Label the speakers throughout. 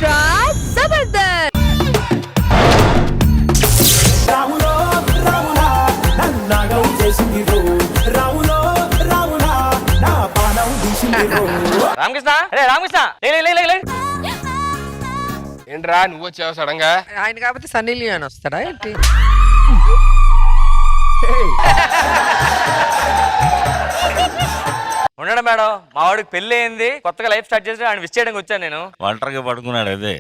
Speaker 1: Extra Jabardasth.
Speaker 2: Ramakrishna Ramakrishna
Speaker 3: ఏంట్రా నువ్వు వచ్చావు సడన్ గా?
Speaker 4: ఆయన కాకపోతే సన్నీ లియోన్ వస్తాడా ఏంటి?
Speaker 2: ఉండడం మేడం, మా వాడికి పెళ్లి అయింది, కొత్తగా లైఫ్ స్టార్ట్ చేసి ఆయన విష్ చేయడానికి వచ్చాను నేను.
Speaker 5: ఒంటరిగా పడుకున్నాడు అదే.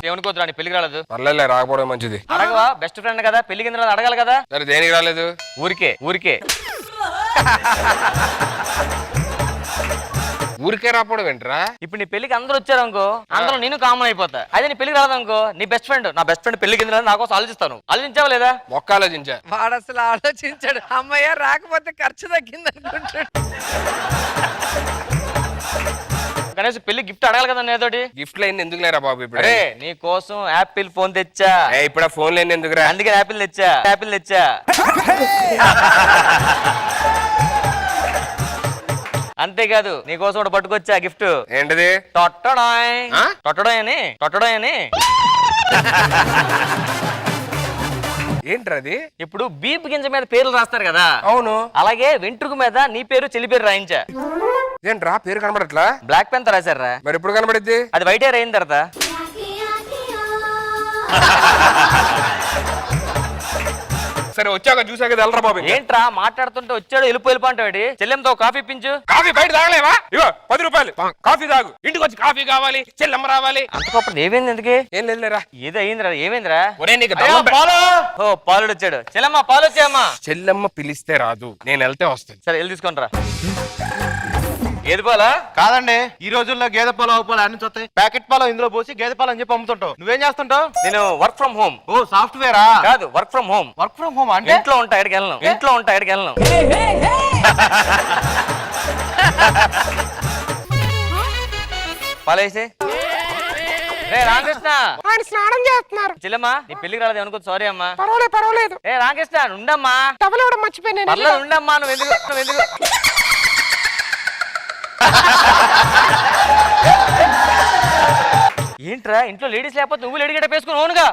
Speaker 2: ఏమనుకోద్దు నీ పెళ్లికి రాలేదు.
Speaker 3: పర్లేదు రాకపోవడం మంచిది.
Speaker 2: అడగవా? బెస్ట్ ఫ్రెండ్ కదా, పెళ్లి కింద అడగాలి కదా.
Speaker 3: సరే దేనికి రాలేదు?
Speaker 2: ఊరికే
Speaker 3: ఊరికే రాకపోవడం ఏంట్రా?
Speaker 2: ఇప్పుడు నీ పెళ్లికి అందరూ వచ్చారు అనుకో, అందరూ నేను కామన్ అయిపోతా. అదే నీ పెళ్లికి రాదనుకో, నీ బెస్ట్ ఫ్రెండ్ నా బెస్ట్ ఫ్రెండ్ పెళ్లి కింద నా కోసం ఆలోచిస్తాను. ఆలోచించావా లేదా?
Speaker 3: మొక్క ఆలోచించా.
Speaker 4: వాడు అసలు ఆలోచించాడు. అమ్మయ్య రాకపోతే ఖర్చు తగ్గింది అనుకుంటాడు.
Speaker 2: కనీసం పెళ్లి గిఫ్ట్ అడగాలి కదా నేతోటి.
Speaker 3: గిఫ్ట్ లేని ఎందుకు లేరా బాబు? ఇప్పుడు
Speaker 2: నీ కోసం యాపిల్ ఫోన్ తెచ్చా.
Speaker 3: ఇప్పుడు ఆ ఫోన్ లేని ఎందుకురా?
Speaker 2: అందుకే యాపిల్ తెచ్చా. అంతేకాదు నీ కోసం కూడా పట్టుకొచ్చా గిఫ్ట్.
Speaker 3: ఏంటిది?
Speaker 2: టొట్టడాయ్ అని.
Speaker 3: ఏంట్రా అది?
Speaker 2: ఇప్పుడు బీప్ గింజ మీద పేర్లు రాస్తారు కదా,
Speaker 3: అవును.
Speaker 2: అలాగే వెంట్రుక మీద నీ పేరు చెల్లి పేరు రాయించా.
Speaker 3: ఏంట్రా పేరు కనబడట్లా?
Speaker 2: బ్లాక్ పెన్ తో రాశారా?
Speaker 3: మరి ఎప్పుడు కనబడిద్ది?
Speaker 2: అది వైట్ హెయిర్ అయిన తర్వాత.
Speaker 3: సరే వచ్చాక చూసాక వెళ్ళరా బాబు.
Speaker 2: ఏంట్రా మాట్లాడుతుంటే వచ్చాడు వెళ్ళిపోయి చెల్లెంతో కాఫీ ఇప్పించు.
Speaker 3: కాఫీ బయట తాగలేవా? ఇగో 10 రూపాయలు కాఫీ తాగు. ఇంటికి వచ్చి కాఫీ కావాలి, చెల్లెమ్మ రావాలి.
Speaker 2: అంతకప్పుడు ఏమైంది? ఎందుకే
Speaker 3: ఏం లేదులేరా.
Speaker 2: ఏదో అయిందిరా. ఏమైందిరా? పాలుడు వచ్చాడు. చెల్లెమ్మ పాలు వచ్చాయమ్మా.
Speaker 3: చెల్లెమ్మ పిలిస్తే రాదు, నేను వెళ్తే వస్తుంది.
Speaker 2: సరే వెళ్ళి తీసుకొని రా. ఏది పాలా?
Speaker 5: కాదండి, ఈ రోజుల్లో గేదె పాలు ఆవు పాలు అన్ని వస్తాయి. ప్యాకెట్ పాలు ఇందులో పోసి గేదె పాలు అని చెప్పి అమ్ముతుంటావు. నువ్వేం చేస్తుంటావు?
Speaker 2: నేను వర్క్ ఫ్రమ్ హోమ్.
Speaker 5: ఓ సాఫ్ట్వేరా?
Speaker 2: కాదు, work from home.
Speaker 5: Work from home అంటే
Speaker 2: ఇంట్లో ఉంటా, ఎక్కడికి వెళ్ళను. పాలేసి రామకృష్ణ
Speaker 4: ఆయన స్నానం చేస్తున్నారు.
Speaker 2: చెల్లెమ్మా నీ పెళ్లికి రాలేదు అనుకో. సారీ అమ్మా.
Speaker 4: పర్వాలేదు.
Speaker 2: రామకృష్ణ ఉండమ్మా.
Speaker 4: డబ్బులు ఇవ్వడం మర్చిపోయాను.
Speaker 2: పర్లేదు ఉండమ్మా. నువ్వు ఎందుకు ఏంట్రా ఇంట్లో లేడీస్ లేకపోతే నువ్వు లేడీ గడ్డ వేసుకుని ఓనుగా?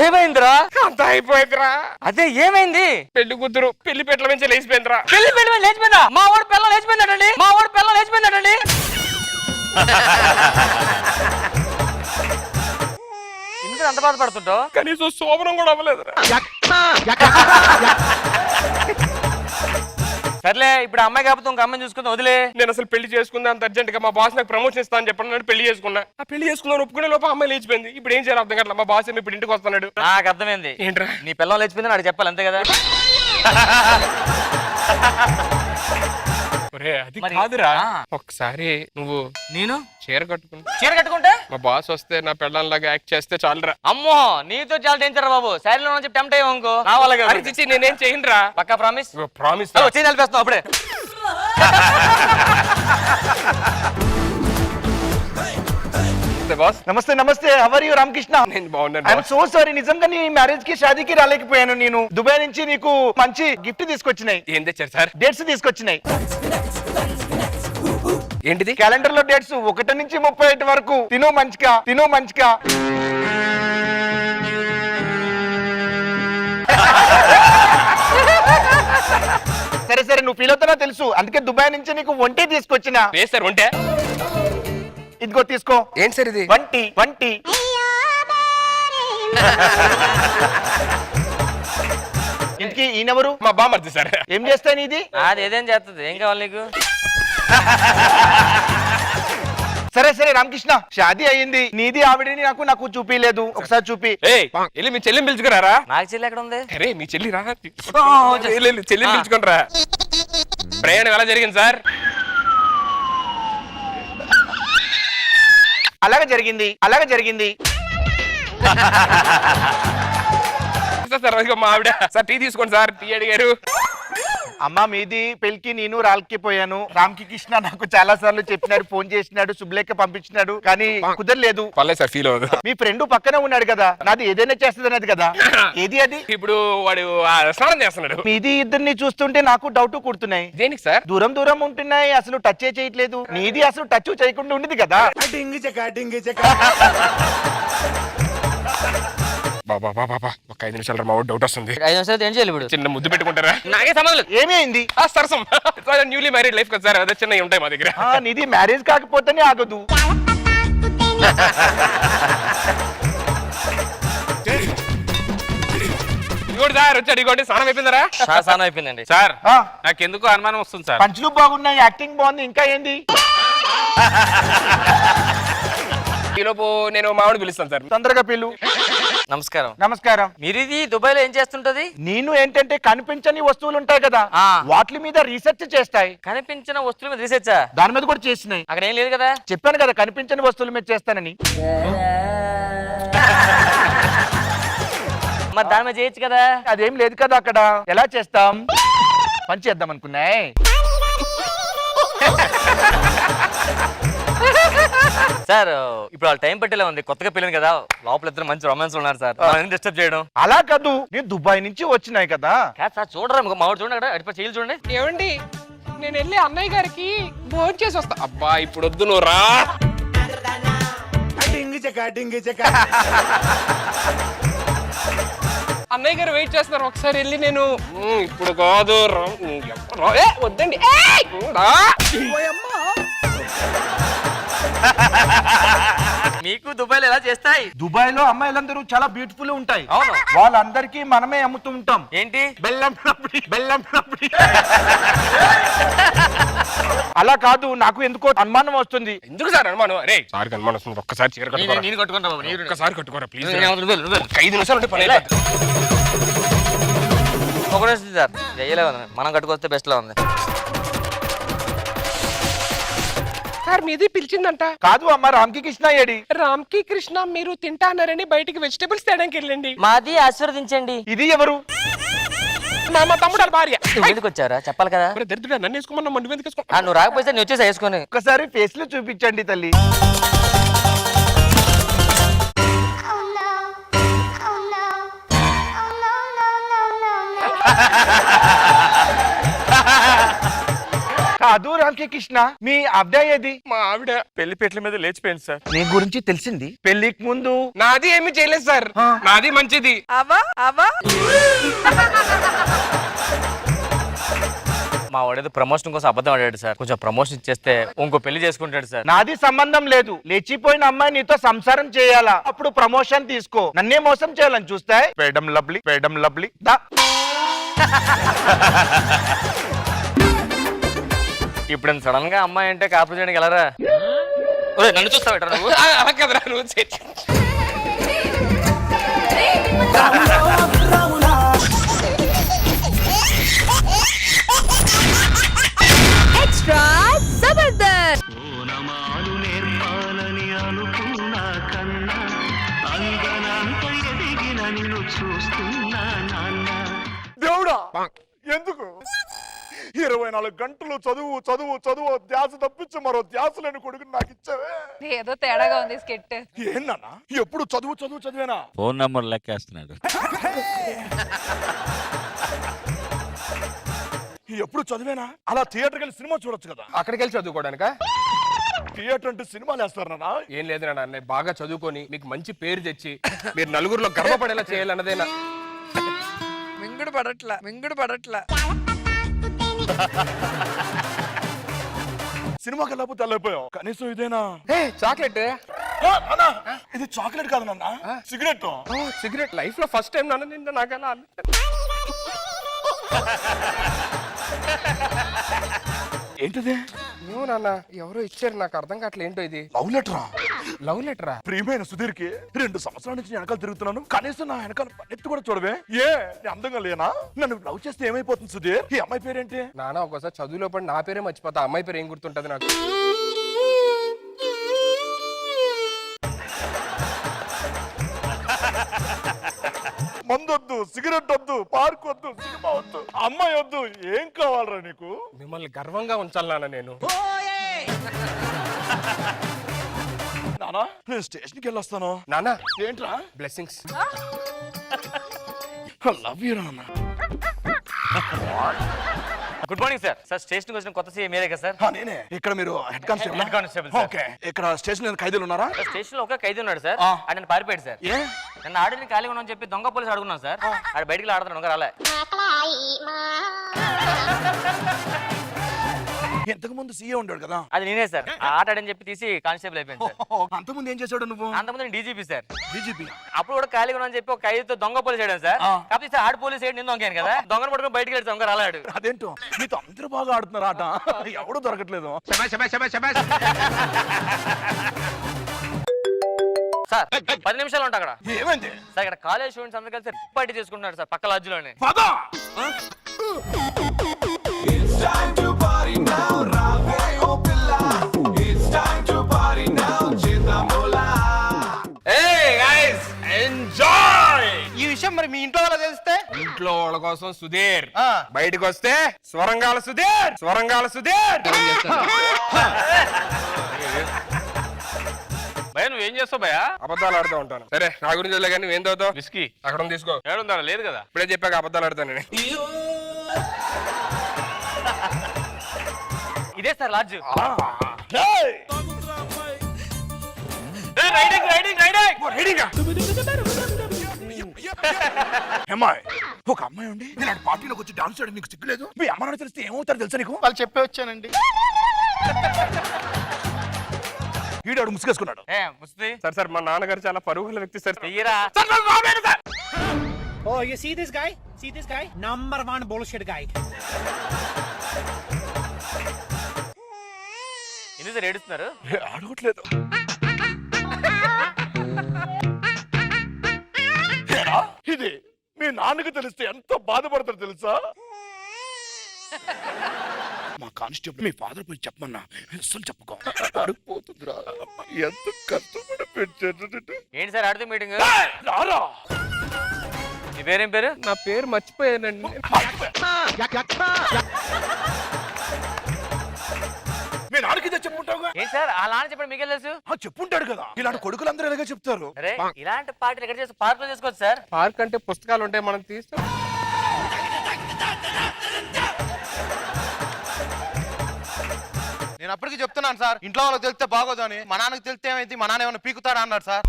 Speaker 2: ఏమైందిరా?
Speaker 3: అంత అయిపోయిందిరా.
Speaker 2: అదే ఏమైంది?
Speaker 3: పెళ్లి కూతురు పెళ్లి పెట్ల నుంచి లేచిపోయిందిరా.
Speaker 2: లేచిపోయిందా? మా వాడు పిల్లలు లేచిపోయిందటండి. ఇంత అంత బాధపడుతుంటావు?
Speaker 3: కనీసం శోభనం కూడా అవ్వలేదురా.
Speaker 2: సర్లే ఇప్పుడు అమ్మాయి కాకపోతే ఇంక అమ్మాయిని చూసుకుని వదిలే.
Speaker 3: నేను అసలు పెళ్లి చేసుకుందా అంత అర్జెంట్ గా. మా బాస్ నాకు ప్రమోషన్ ఇస్తా అని చెప్పాను, పెళ్లి చేసుకున్నా. ఆ పెళ్లి చేసుకున్నాను ఒప్పుకునే లోపల అమ్మాయి లేచిపోయింది. ఇప్పుడు ఏం చేయాలి అర్థం కావట్లేదు. మా బాస్ ఏమి ఇప్పుడు ఇంటికి వస్తున్నాడు.
Speaker 2: నాకు అర్థమైంది.
Speaker 3: ఏంట్రా?
Speaker 2: నీ పిల్లలు లేచిపోయింది నాకు చెప్పాలి, అంతే కదా?
Speaker 3: అది కాదురా, ఒకసారి నువ్వు
Speaker 2: నేను
Speaker 3: చీర కట్టుకుంటే మా బాస్ వస్తే నా పెళ్ళంలాగా యాక్ట్ చేస్తే చాలురా.
Speaker 2: అమ్మో నీతో చాలా డేంజర్ బాబు. శారీలో నుంచి టెంప్ట్ అయ్యావు అనుకో, నా వల్ల కాదు.
Speaker 3: నేనేం చేయనురా.
Speaker 2: పక్కా ప్రామిస్?
Speaker 3: ప్రామిస్.
Speaker 2: వచ్చి నిలిపేస్తావు అప్పుడే.
Speaker 5: నమస్తే. How are you Ramakrishna?
Speaker 3: నేను బాగున్నాను.
Speaker 5: I'm so sorry. నిజంగా నీ మ్యారేజ్ కి షాదీకి రాలేకపోయాను. నేను దుబాయ్ నుంచి నీకు మంచి గిఫ్ట్ తీసుకొచ్చినాయి.
Speaker 3: ఏం తెచ్చారు సార్?
Speaker 5: డేట్స్ తీసుకొచ్చినాయి.
Speaker 3: ఏంటిది?
Speaker 5: క్యాలెండర్ లో డేట్స్ 1 నుంచి 31 వరకు. తిను మంచిగా. సరే నువ్వు ఫీల్ అవుతానో తెలుసు, అందుకే దుబాయ్ నుంచి నీకు వంటి తీసుకొచ్చిన.
Speaker 3: వంటే
Speaker 5: ఇదిగో తీసుకో.
Speaker 3: ఏంటి సార్ ఇది?
Speaker 5: వంటి. ఇంటికి ఈయనెవరు?
Speaker 3: మా బామర్ది సార్.
Speaker 5: ఏం చేస్తాను ఇది?
Speaker 2: అది ఏదేం చేస్తుంది. ఏం కావాలి నీకు?
Speaker 5: సరే రామకృష్ణ, షాదీ అయ్యింది. నీది ఆవిడని నాకు చూపిలేదు. ఒకసారి చూపి.
Speaker 3: వెళ్ళి మీ చెల్లిని పిలుచుకురారా.
Speaker 2: నాకు చెల్లి ఎక్కడ ఉంది?
Speaker 3: అరే మీ చెల్లి రా. చెల్లిని పిలుచుకుని రా. ప్రయాణం ఎలా జరిగింది సార్?
Speaker 5: అలాగే జరిగింది.
Speaker 3: సార్ మా ఆవిడ సార్ టీ తీసుకోండి సార్. టీ అడిగారు.
Speaker 5: అమ్మా మీది పెళ్లికి నేను రాల్కి పోయాను. రామ్కి కృష్ణ నాకు చాలా సార్లు చెప్పినాడు, ఫోన్ చేసినాడు, శుభలేఖ పంపించినాడు, కానీ కుదరలేదు.
Speaker 3: పర్లేదు సార్, ఫీల్ అవ్వదు.
Speaker 5: మీ ఫ్రెండ్ పక్కనే ఉన్నాడు కదా, నాది ఏదైనా చేస్తుంది అన్నది కదా, ఏది అది?
Speaker 3: ఇప్పుడు వాడు స్నానం చేస్తున్నాడు.
Speaker 5: మీది ఇద్దరిని చూస్తుంటే నాకు డౌట్ కుడుతున్నాయి.
Speaker 3: దేనికి సార్?
Speaker 5: దూరం దూరం ఉంటున్నాయి, అసలు టచ్ చేయట్లేదు. నీది అసలు టచ్ చేయకుండా ఉండేది కదా.
Speaker 3: బాబా బాబా ఒక 5 నిమిషాలు మా డౌట్ వస్తుంది.
Speaker 2: 5 నిమిషాలు ఏం చేయాలి ఇప్పుడు?
Speaker 3: చిన్న ముద్దు పెట్టుకుంటారా? నాకే సంబంధం లేదు.
Speaker 5: ఏమి అయింది?
Speaker 3: సరసం న్యూలీ మ్యారీడ్ లైఫ్ కదా సార్, అదే చిన్న ఉంటాయి మా దగ్గర.
Speaker 5: నీది మ్యారేజ్ కాకపోతేనే ఆగదు.
Speaker 3: ఇదిగోటి సార్ వచ్చాడు, ఇదిగోటి స్నానం అయిపోయిందరా?
Speaker 2: స్నానం అయిపోయిందండి
Speaker 3: సార్.
Speaker 5: ఆ,
Speaker 3: నాకెందుకు అనుమానం వస్తుంది సార్.
Speaker 5: పంచులు బాగున్నాయి, యాక్టింగ్ బాగుంది, ఇంకా ఏంది?
Speaker 3: ఈలోపు నేను మామిడి పిలుస్తాను సార్.
Speaker 5: తొందరగా పిలు.
Speaker 2: నమస్కారం.
Speaker 5: నమస్కారం.
Speaker 2: మీరు ఇది దుబాయ్ లో ఏం చేస్తుంటది?
Speaker 5: నేను ఏంటంటే కనిపించని వస్తువులు ఉంటాయి కదా,
Speaker 2: ఆ.
Speaker 5: వాటి మీద రీసెర్చ్ చేస్తాయి.
Speaker 2: కనిపించిన వస్తువుల మీద రీసెర్చా?
Speaker 5: దాని మీద కూడా చేసినాయి.
Speaker 2: అక్కడ ఏం లేదు కదా.
Speaker 5: చెప్పాను కదా కనిపించని వస్తువుల మీద చేస్తానని.
Speaker 2: మరి దాని మీద చేయొచ్చు కదా.
Speaker 5: అదేం లేదు కదా అక్కడ. ఎలా చేస్తాం? పని చేద్దాం అనుకున్నాయి.
Speaker 2: సార్ ఇప్పుడు వాళ్ళ టైం పట్టేలా ఉంది, కొత్తగా పెళ్ళింది కదా, లోపల ఇద్దరు మంచి రొమాన్స్ ఉన్నారు సార్, డిస్టర్బ్ చేయడం.
Speaker 5: అలా కాదు, నేను దుబాయ్ నుంచి వచ్చినాయి కదా.
Speaker 2: కాదు సార్, చూడరా మావాడు చూడండి, అక్కడ అడిపి చేయలు చూడండి.
Speaker 3: ఏమండి, నేను వెళ్ళి అన్నయ్య గారికి భోజనం చేసి వస్తా. అబ్బా ఇప్పుడు వద్దు, నువ్వు రా. అన్నయ్య గారు వెయిట్ చేస్తున్నారు, ఒకసారి వెళ్ళి నేను ఇప్పుడు కాదు వద్దండి.
Speaker 2: మీకు దుబాయ్ లో ఎలా చేస్తాయి?
Speaker 5: దుబాయ్ లో అమ్మాయిలందరూ చాలా బ్యూటిఫుల్ ఉంటాయి.
Speaker 2: అవును.
Speaker 5: వాళ్ళందరికీ మనమే అమ్ముతూ ఉంటాం.
Speaker 2: ఏంటి?
Speaker 5: బెల్లం రబడి, బెల్లం రబడి. అలా కాదు, నాకు ఎందుకో అనుమానం వస్తుంది.
Speaker 3: ఎందుకు సార్ అనుమానం? అరే సార్ అనుమానం వస్తుంది, ఒక్కసారి చీర కట్టుకోరా.
Speaker 2: నేను కట్టుకుంటా బాబు, నీరు
Speaker 3: ఒక్కసారి కట్టుకోరా ప్లీజ్.
Speaker 2: నువ్వు
Speaker 3: 5 నిమిషాలు ఉంటే పని అయిపోతుంది.
Speaker 2: ఒకటే సార్ చెయ్యలే ఉంది, మనం కట్టుకొస్తే బెస్ట్ లా ఉంది.
Speaker 3: సార్ మీది పిలిచిందంట.
Speaker 5: కాదు అమ్మ, రామ్కి కృష్ణ ఏడి?
Speaker 3: రామ్కి కృష్ణ మీరు తింటా అన్నారని బయటికి వెజిటబుల్స్ తేడానికి వెళ్ళండి.
Speaker 2: మాది ఆశీర్వదించండి.
Speaker 5: ఇది ఎవరు?
Speaker 3: మా తమ్ముడు భార్య.
Speaker 2: నువ్వు ఎందుకు వచ్చారా చెప్పాలి కదా.
Speaker 3: దరిద్రుడు నన్ను వేసుకోమన్నా మండు ఎందుకు వేసుకో.
Speaker 2: నువ్వు రాకపోతే నేను వచ్చేసి వేసుకొని.
Speaker 5: ఒకసారి ఫేస్ లో చూపించండి తల్లి. కాదు రామ్కి కృష్ణ, మీ ఆవిడ ఏది?
Speaker 3: మా ఆవిడ పెళ్లి పెట్ల మీద లేచిపోయింది సార్.
Speaker 5: నీ గురించి తెలిసింది పెళ్లికి ముందు.
Speaker 3: నాది ఏమి చేయలేదు సార్, నాది మంచిది.
Speaker 4: అవా అవా
Speaker 2: మా వాడేదో ప్రమోషన్ కోసం అబద్ధం ఆడాడు సార్, కొంచెం ప్రమోషన్ ఇచ్చేస్తే ఇంకో పెళ్లి చేసుకుంటాడు సార్.
Speaker 5: నాది సంబంధం లేదు, లేచిపోయిన అమ్మాయి నీతో సంసారం చేయాలా, అప్పుడు ప్రమోషన్ తీసుకో. నన్నే మోసం చేయాలని చూస్తే మేడం లవ్లీ, మేడం లవ్లీ దా.
Speaker 2: ఇప్పుడు సడన్ గా అమ్మాయి అంటే కాపురం చేయడానికి వెళ్ళరా? నన్ను చూస్తావు నువ్వు?
Speaker 3: అలా కదరా నువ్వు.
Speaker 1: ఎక్స్ట్రా జబర్దస్త్.
Speaker 5: దేవుడా ఎందుకు 24 గంటలు చదువు చదువు చదువు ధ్యాస తప్పించి మరో ధ్యాస లేని కొడుకుని నాకు ఇచ్చావే.
Speaker 6: ఏదో తేడాగా ఉంది స్కెట్.
Speaker 5: ఏందన్నా ఎప్పుడు చదువు చదువు చదివేనా?
Speaker 7: Phone number లెక్కేస్తున్నాడు.
Speaker 5: ఎప్పుడు చదివేనా? అలా థియేటర్కి వెళ్ళి సినిమా చూడొచ్చు కదా.
Speaker 3: అక్కడికి వెళ్ళి చదువుకోవడానికా?
Speaker 5: థియేటర్ అంటే సినిమాలు వేస్తారన్నా?
Speaker 3: ఏం లేదు నాన్న, బాగా చదువుకొని మీకు మంచి పేరు తెచ్చి మీరు నలుగురిలో గర్వపడేలా చేయాలన్నదేనా.
Speaker 4: మింగుడు పడట్లా, మింగుడు పడట్లా.
Speaker 5: సినిమాకి వెళ్ళకపోతే వెళ్ళిపోయావు, కనీసం ఇదేనా?
Speaker 3: చాక్లెట్.
Speaker 5: ఇది చాక్లెట్ కాదు నాన్న, సిగరెట్.
Speaker 3: సిగరెట్ లైఫ్ లో ఫస్ట్ టైం నాన్న నిన్న నాకు అలా.
Speaker 5: ఏంటిది?
Speaker 3: ఏమో నాన్న, ఎవరో ఇచ్చారు, నాకు అర్థం కావట్లేదు ఏంటో ఇది.
Speaker 5: లవ్ లెటరా?
Speaker 3: లవ్ లెటరా?
Speaker 5: ప్రియమైన సుధీర్కి 2 సంవత్సరాల నుంచి వెనకాల తిరుగుతున్నాను, కనీసం నా వెనకాల ఎత్తు కూడా చూడవే. ఏ నేను అందంగా లేనా? నన్ను లవ్ చేస్తే ఏమైపోతుంది సుధీర్? ఈ అమ్మాయి పేరేంటి?
Speaker 3: నాన్న ఒకసారి చదువులో పడి నా పేరే మర్చిపోతా, అమ్మాయి పేరు ఏం గుర్తుంటది నాకు.
Speaker 5: మందు వద్దు, సిగరెట్ వద్దు, పార్క్ వద్దు, సినిమా వద్దు, అమ్మాయి వద్దు, ఏం కావాలరా నీకు?
Speaker 3: మిమ్మల్ని గర్వంగా ఉంచాలి నాన్న నేను.
Speaker 5: నానా నేను స్టేషన్కి వెళ్ళొస్తాను.
Speaker 3: నాన్న
Speaker 5: ఏంట్రా?
Speaker 3: బ్లెస్సింగ్స్.
Speaker 5: లవ్ యూ నాన్న.
Speaker 2: Good morning sir. Sir station వచ్చిన కొత్త సీఏ మీరే కదా సార్?
Speaker 5: నేనే. ఇక్కడ మీరు head constable?
Speaker 2: Head constable sir.
Speaker 5: Okay. ఇక్కడ స్టేషన్ లో ఖైదీలు ఉన్నారా?
Speaker 2: స్టేషన్ లో ఒక ఖైదీ ఉన్నాడు సార్.
Speaker 5: ఆ.
Speaker 2: ఆయన పారిపోయాడు సార్.
Speaker 5: ఏ?
Speaker 2: నన్ను ఆడిని ఖాళీగా ఉన్నాను చెప్పి దొంగ పోలీసు అడుగున్నాను సార్. ఆడ బయటికి ఆడుతున్నాను రాలే.
Speaker 5: ఇంతకు ముందు సీఏ ఉన్నాడు కదా?
Speaker 2: అది నేనే సార్. ఆ ఆట ఆడని చెప్పి తీసి కానిస్టేబుల్ అయిపోయింది సార్.
Speaker 5: అంతకుముందు ఏం చేశాడు నువ్వు?
Speaker 2: అంతకుముందు డీజీపీ సార్.
Speaker 5: డీజీపీ.
Speaker 2: అప్పుడు కూడా ఖాళీగా ఉన్నాను చెప్పి ఒక ఖైదీతో దొంగ పోలీసు ఆడాను సార్.
Speaker 5: ఆ.
Speaker 2: కాకపోతే సార్ ఆడ పోలీసు ఏడు నేను దొంగాను కదా, దొంగను పట్టుకుని బయటికి వెళ్ళి దొంగ రాలాడు.
Speaker 5: అదేంటో మీతో అందరూ బాగా ఆడుతున్నారు ఆట, ఎవడు దొరకట్లేదు.
Speaker 2: సార్ 10 నిమిషాలు ఉంటా అక్కడ.
Speaker 5: ఏమైంది?
Speaker 2: సార్ ఇక్కడ కాలేజ్ స్టూడెంట్స్ అందరూ కలిసి పార్టీ చేసుకుంటున్నారు సార్ పక్క లాడ్జ్లోనే.
Speaker 5: పదా.
Speaker 3: ఈ విషయం మరి మీ ఇంట్లో వాళ్ళ తెలిస్తే? ఇంట్లో వాళ్ళ కోసం సుధీర్, బయటకు వస్తే స్వరంగాల సుధీర్, స్వరంగాల సుధీర్.
Speaker 2: భయ నువ్వేం చేస్తావు భయ?
Speaker 3: అబద్ధాలు ఆడుతూ ఉంటాను. సరే నా గురించి వదిలే కానీ నువ్వేం చదువుతావు?
Speaker 2: విస్కీ
Speaker 3: అక్కడ ఉంది, తీసుకో.
Speaker 2: ఏడుందా? లేదు కదా.
Speaker 3: ఇప్పుడే చెప్పాక అబద్ధాలు ఆడతాను నేను.
Speaker 2: ఇదే సార్ లాడ్జ్.
Speaker 5: ఏయ్!
Speaker 2: Riding riding riding.
Speaker 3: రెడీగా
Speaker 5: అమ్మాయి, ఒక అమ్మాయి ఉండి ఇలాంటి పార్టీలోకి వచ్చి డాన్స్ చేయడం నీకు సిగ్గులేదు? మీ అమ్మ నాన్న తెలిస్తే ఏమవుతారు తెలుసా నీకు?
Speaker 7: వాళ్ళు చెప్పే వచ్చానండి.
Speaker 5: ఈడాడు ముసుగేసుకున్నాడు.
Speaker 2: ఏ ముస్తి
Speaker 3: సార్ సార్ మా నాన్నగారు చాలా పరుగుల వ్యక్తి సార్.
Speaker 2: తీయరా.
Speaker 7: Oh, you see this guy? See this guy? Number one bullshit guy.
Speaker 2: ఎందుకు సార్ ఏడుస్తున్నారు?
Speaker 5: అడగట్లేదు. ఏరా, ఇది మీ నాన్నకి తెలిస్తే ఎంత బాధపడతారు తెలుసా? మా కానిస్టేబుల్ మీ ఫాదర్ పోయి చెప్పమన్నా అసలు చెప్పుకో. అడిగిపోతుందిరా, ఎంత కష్టపడి పెంచారు.
Speaker 2: ఏంటి సార్ ఆడితే మీటింగ్?
Speaker 5: రారా.
Speaker 2: నీ పేరేం పేరు?
Speaker 3: నా పేరు మర్చిపోయానండి.
Speaker 5: మీ నాన్నకి ఇదే చెప్పుంటావుగా?
Speaker 2: ఏంటి సార్ ఆ నాన్న చెప్పండి మీకేం తెలుసు?
Speaker 5: చెప్పుంటాడు కదా. ఇలాంటి కొడుకులందరూ ఇలాగే చెప్తారు.
Speaker 2: అరే ఇలాంటి పార్టీలు ఎక్కడ చేస్తే పార్క్ లో చేసుకోవచ్చు సార్.
Speaker 3: పార్క్ అంటే పుస్తకాలు ఉంటాయి, మనం తీస్తాం.
Speaker 7: నేను అప్పటికి చెప్తున్నాను సార్, ఇంట్లో వాళ్ళకి తెలిస్తే బాగోదు అని. మా నాన్నకి తెలిస్తే ఏమైంది, మా నాన్న ఏమైనా పీకుతాడా అన్నాడు సార్.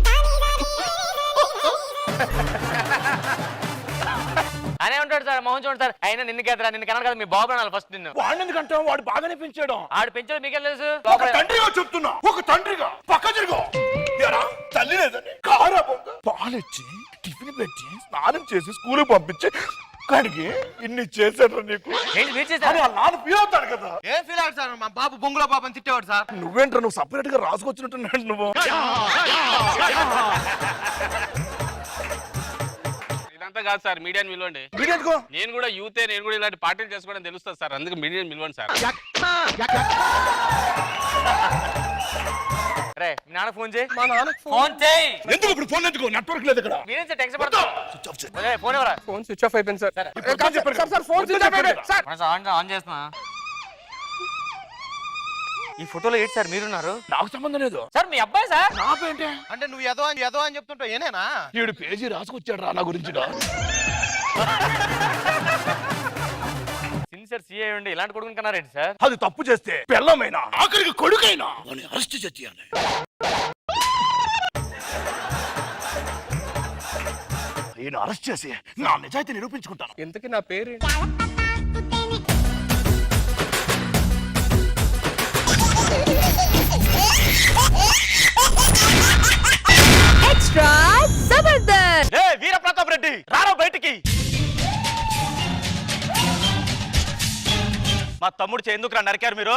Speaker 2: అనే ఉంటాడు సార్, మోహన్ చూడండి సార్. అయినా నిన్ను కేదరా, నిన్ను కన్నా కదా మీ బాబు అనాలి ఫస్ట్ నిన్ను.
Speaker 5: వాడిని ఎందుకంటావు? వాడు బాగానే పెంచాడు.
Speaker 2: ఆడు పెంచాడు మీకేం తెలుసు?
Speaker 5: ఒక తండ్రిగా చెప్తున్నా, ఒక తండ్రిగా పక్క తిరుగు. ఎరా, తల్లి లేదని కారా బొంగ పాలిచ్చి టిఫిన్ పెట్టి స్నానం చేసి స్కూల్ పంపించి కడిగి ఇన్ని చేశాడు నీకు.
Speaker 2: ఏంటి మీరు చేశారు?
Speaker 5: నాన్న ఫీల్ అవుతాడు కదా.
Speaker 7: ఏం ఫీల్ అవుతాడు సార్? మా బాబు బొంగులో బాబు అని తిట్టేవాడు సార్.
Speaker 5: నువ్వేంట్రా, నువ్వు సపరేట్ గా రాసుకొచ్చినట్టున్నాడు నువ్వు.
Speaker 8: ఇదంతా కాదు సార్, మీడియాని పిలవండి.
Speaker 5: మీడియాకో
Speaker 8: నేను కూడా యూతే, నేను కూడా ఇలాంటి పార్టీలు చేసుకోవడం తెలుస్తుంది సార్, అందుకు మీడియాని పిలవండి సార్.
Speaker 2: రే మీ నాన్న ఫోన్ చేయి.
Speaker 3: మా నాన్నకు
Speaker 2: ఫోన్ చేయి.
Speaker 5: ఎందుకు ఇప్పుడు ఫోన్ ఎందుకు? నెట్వర్క్ లేదు ఇక్కడ.
Speaker 2: మీరేం సార్ టెన్షన్ పడతారు?
Speaker 5: స్విచ్ ఆఫ్ చేయి.
Speaker 2: ఫోన్ ఎవరా?
Speaker 3: ఫోన్ స్విచ్ ఆఫ్ అయిపోయింది సార్.
Speaker 5: ఇప్పుడు ఫోన్ చెప్పారు కదా.
Speaker 3: సార్ ఫోన్ స్విచ్ ఆఫ్ అయిపోయింది సార్.
Speaker 2: మన సార్ ఆన్ చేస్తున్నా. ఈ ఫోటోలో ఏంటి సార్ మీరున్నారు?
Speaker 5: నాకు సంబంధం లేదు.
Speaker 2: సార్ మీ అబ్బాయి సార్.
Speaker 5: నా పేంటే
Speaker 7: అంటే నువ్వు ఎదో అని చెప్తుంటావు ఏనేనా?
Speaker 5: 7 పేజీ రాసుకొచ్చాడు రా నా గురించి.
Speaker 2: సిన్సియర్ సీఐ ఉండి ఇలాంటి కొడుకుని కన్నారేంటి సార్?
Speaker 5: అది తప్పు చేస్తే పిల్లమైనా ఆఖరికి కొడుకైనా వాడిని అరెస్ట్ చేయాలి. ఈయన అరెస్ట్ చేసి నా నిజాయితీ నిరూపించుకుంటాను.
Speaker 3: ఇంతకీ నా పేరు
Speaker 1: ఎక్స్ట్రా జబర్దస్త్.
Speaker 2: వీర ప్రతాప్ రెడ్డి రారా బయటికి.
Speaker 9: మా తమ్ముడు ఎందుకు నరికారు మీరు?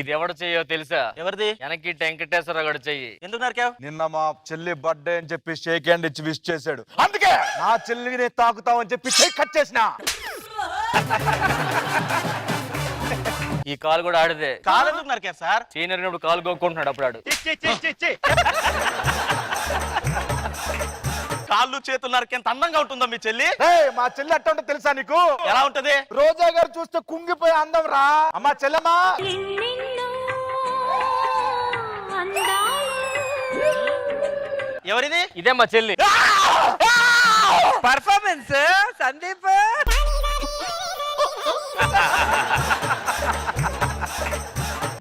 Speaker 2: ఇది ఎవడు చెయ్యో తెలుసా?
Speaker 9: ఎవరిది?
Speaker 2: వెనక్కి వెంకటేశ్వర గడు చెయ్యి.
Speaker 9: ఎందుకు నరికావు?
Speaker 10: నిన్న మా చెల్లి బర్త్డే అని చెప్పి షేక్ హ్యాండ్ ఇచ్చి విష్ చేశాడు. అందుకే నా చెల్లిని తాకుతావని చెప్పి షేక్ కట్ చేసిన.
Speaker 2: ఈ కాలు కూడా ఆడిదే.
Speaker 9: కాలు ఎందుకు నరికారు సార్?
Speaker 2: సీనియర్ కాలు గోక్కుంటున్నాడు అప్పుడు ఆడు.
Speaker 9: కాలు కాళ్ళు చేతులు నరికేంత అందంగా ఉంటుందా మీ చెల్లి?
Speaker 10: మా చెల్లి ఎట్ట ఉంటుందో తెలుసా నీకు?
Speaker 9: ఎలా ఉంటది?
Speaker 10: రోజా గారు చూస్తే కుంగిపోయి అందం రా. అమ్మా చెల్లమ్మా,
Speaker 9: ఎవరిది?
Speaker 2: ఇదే మా చెల్లి.
Speaker 4: పర్ఫార్మెన్స్ సందీప్.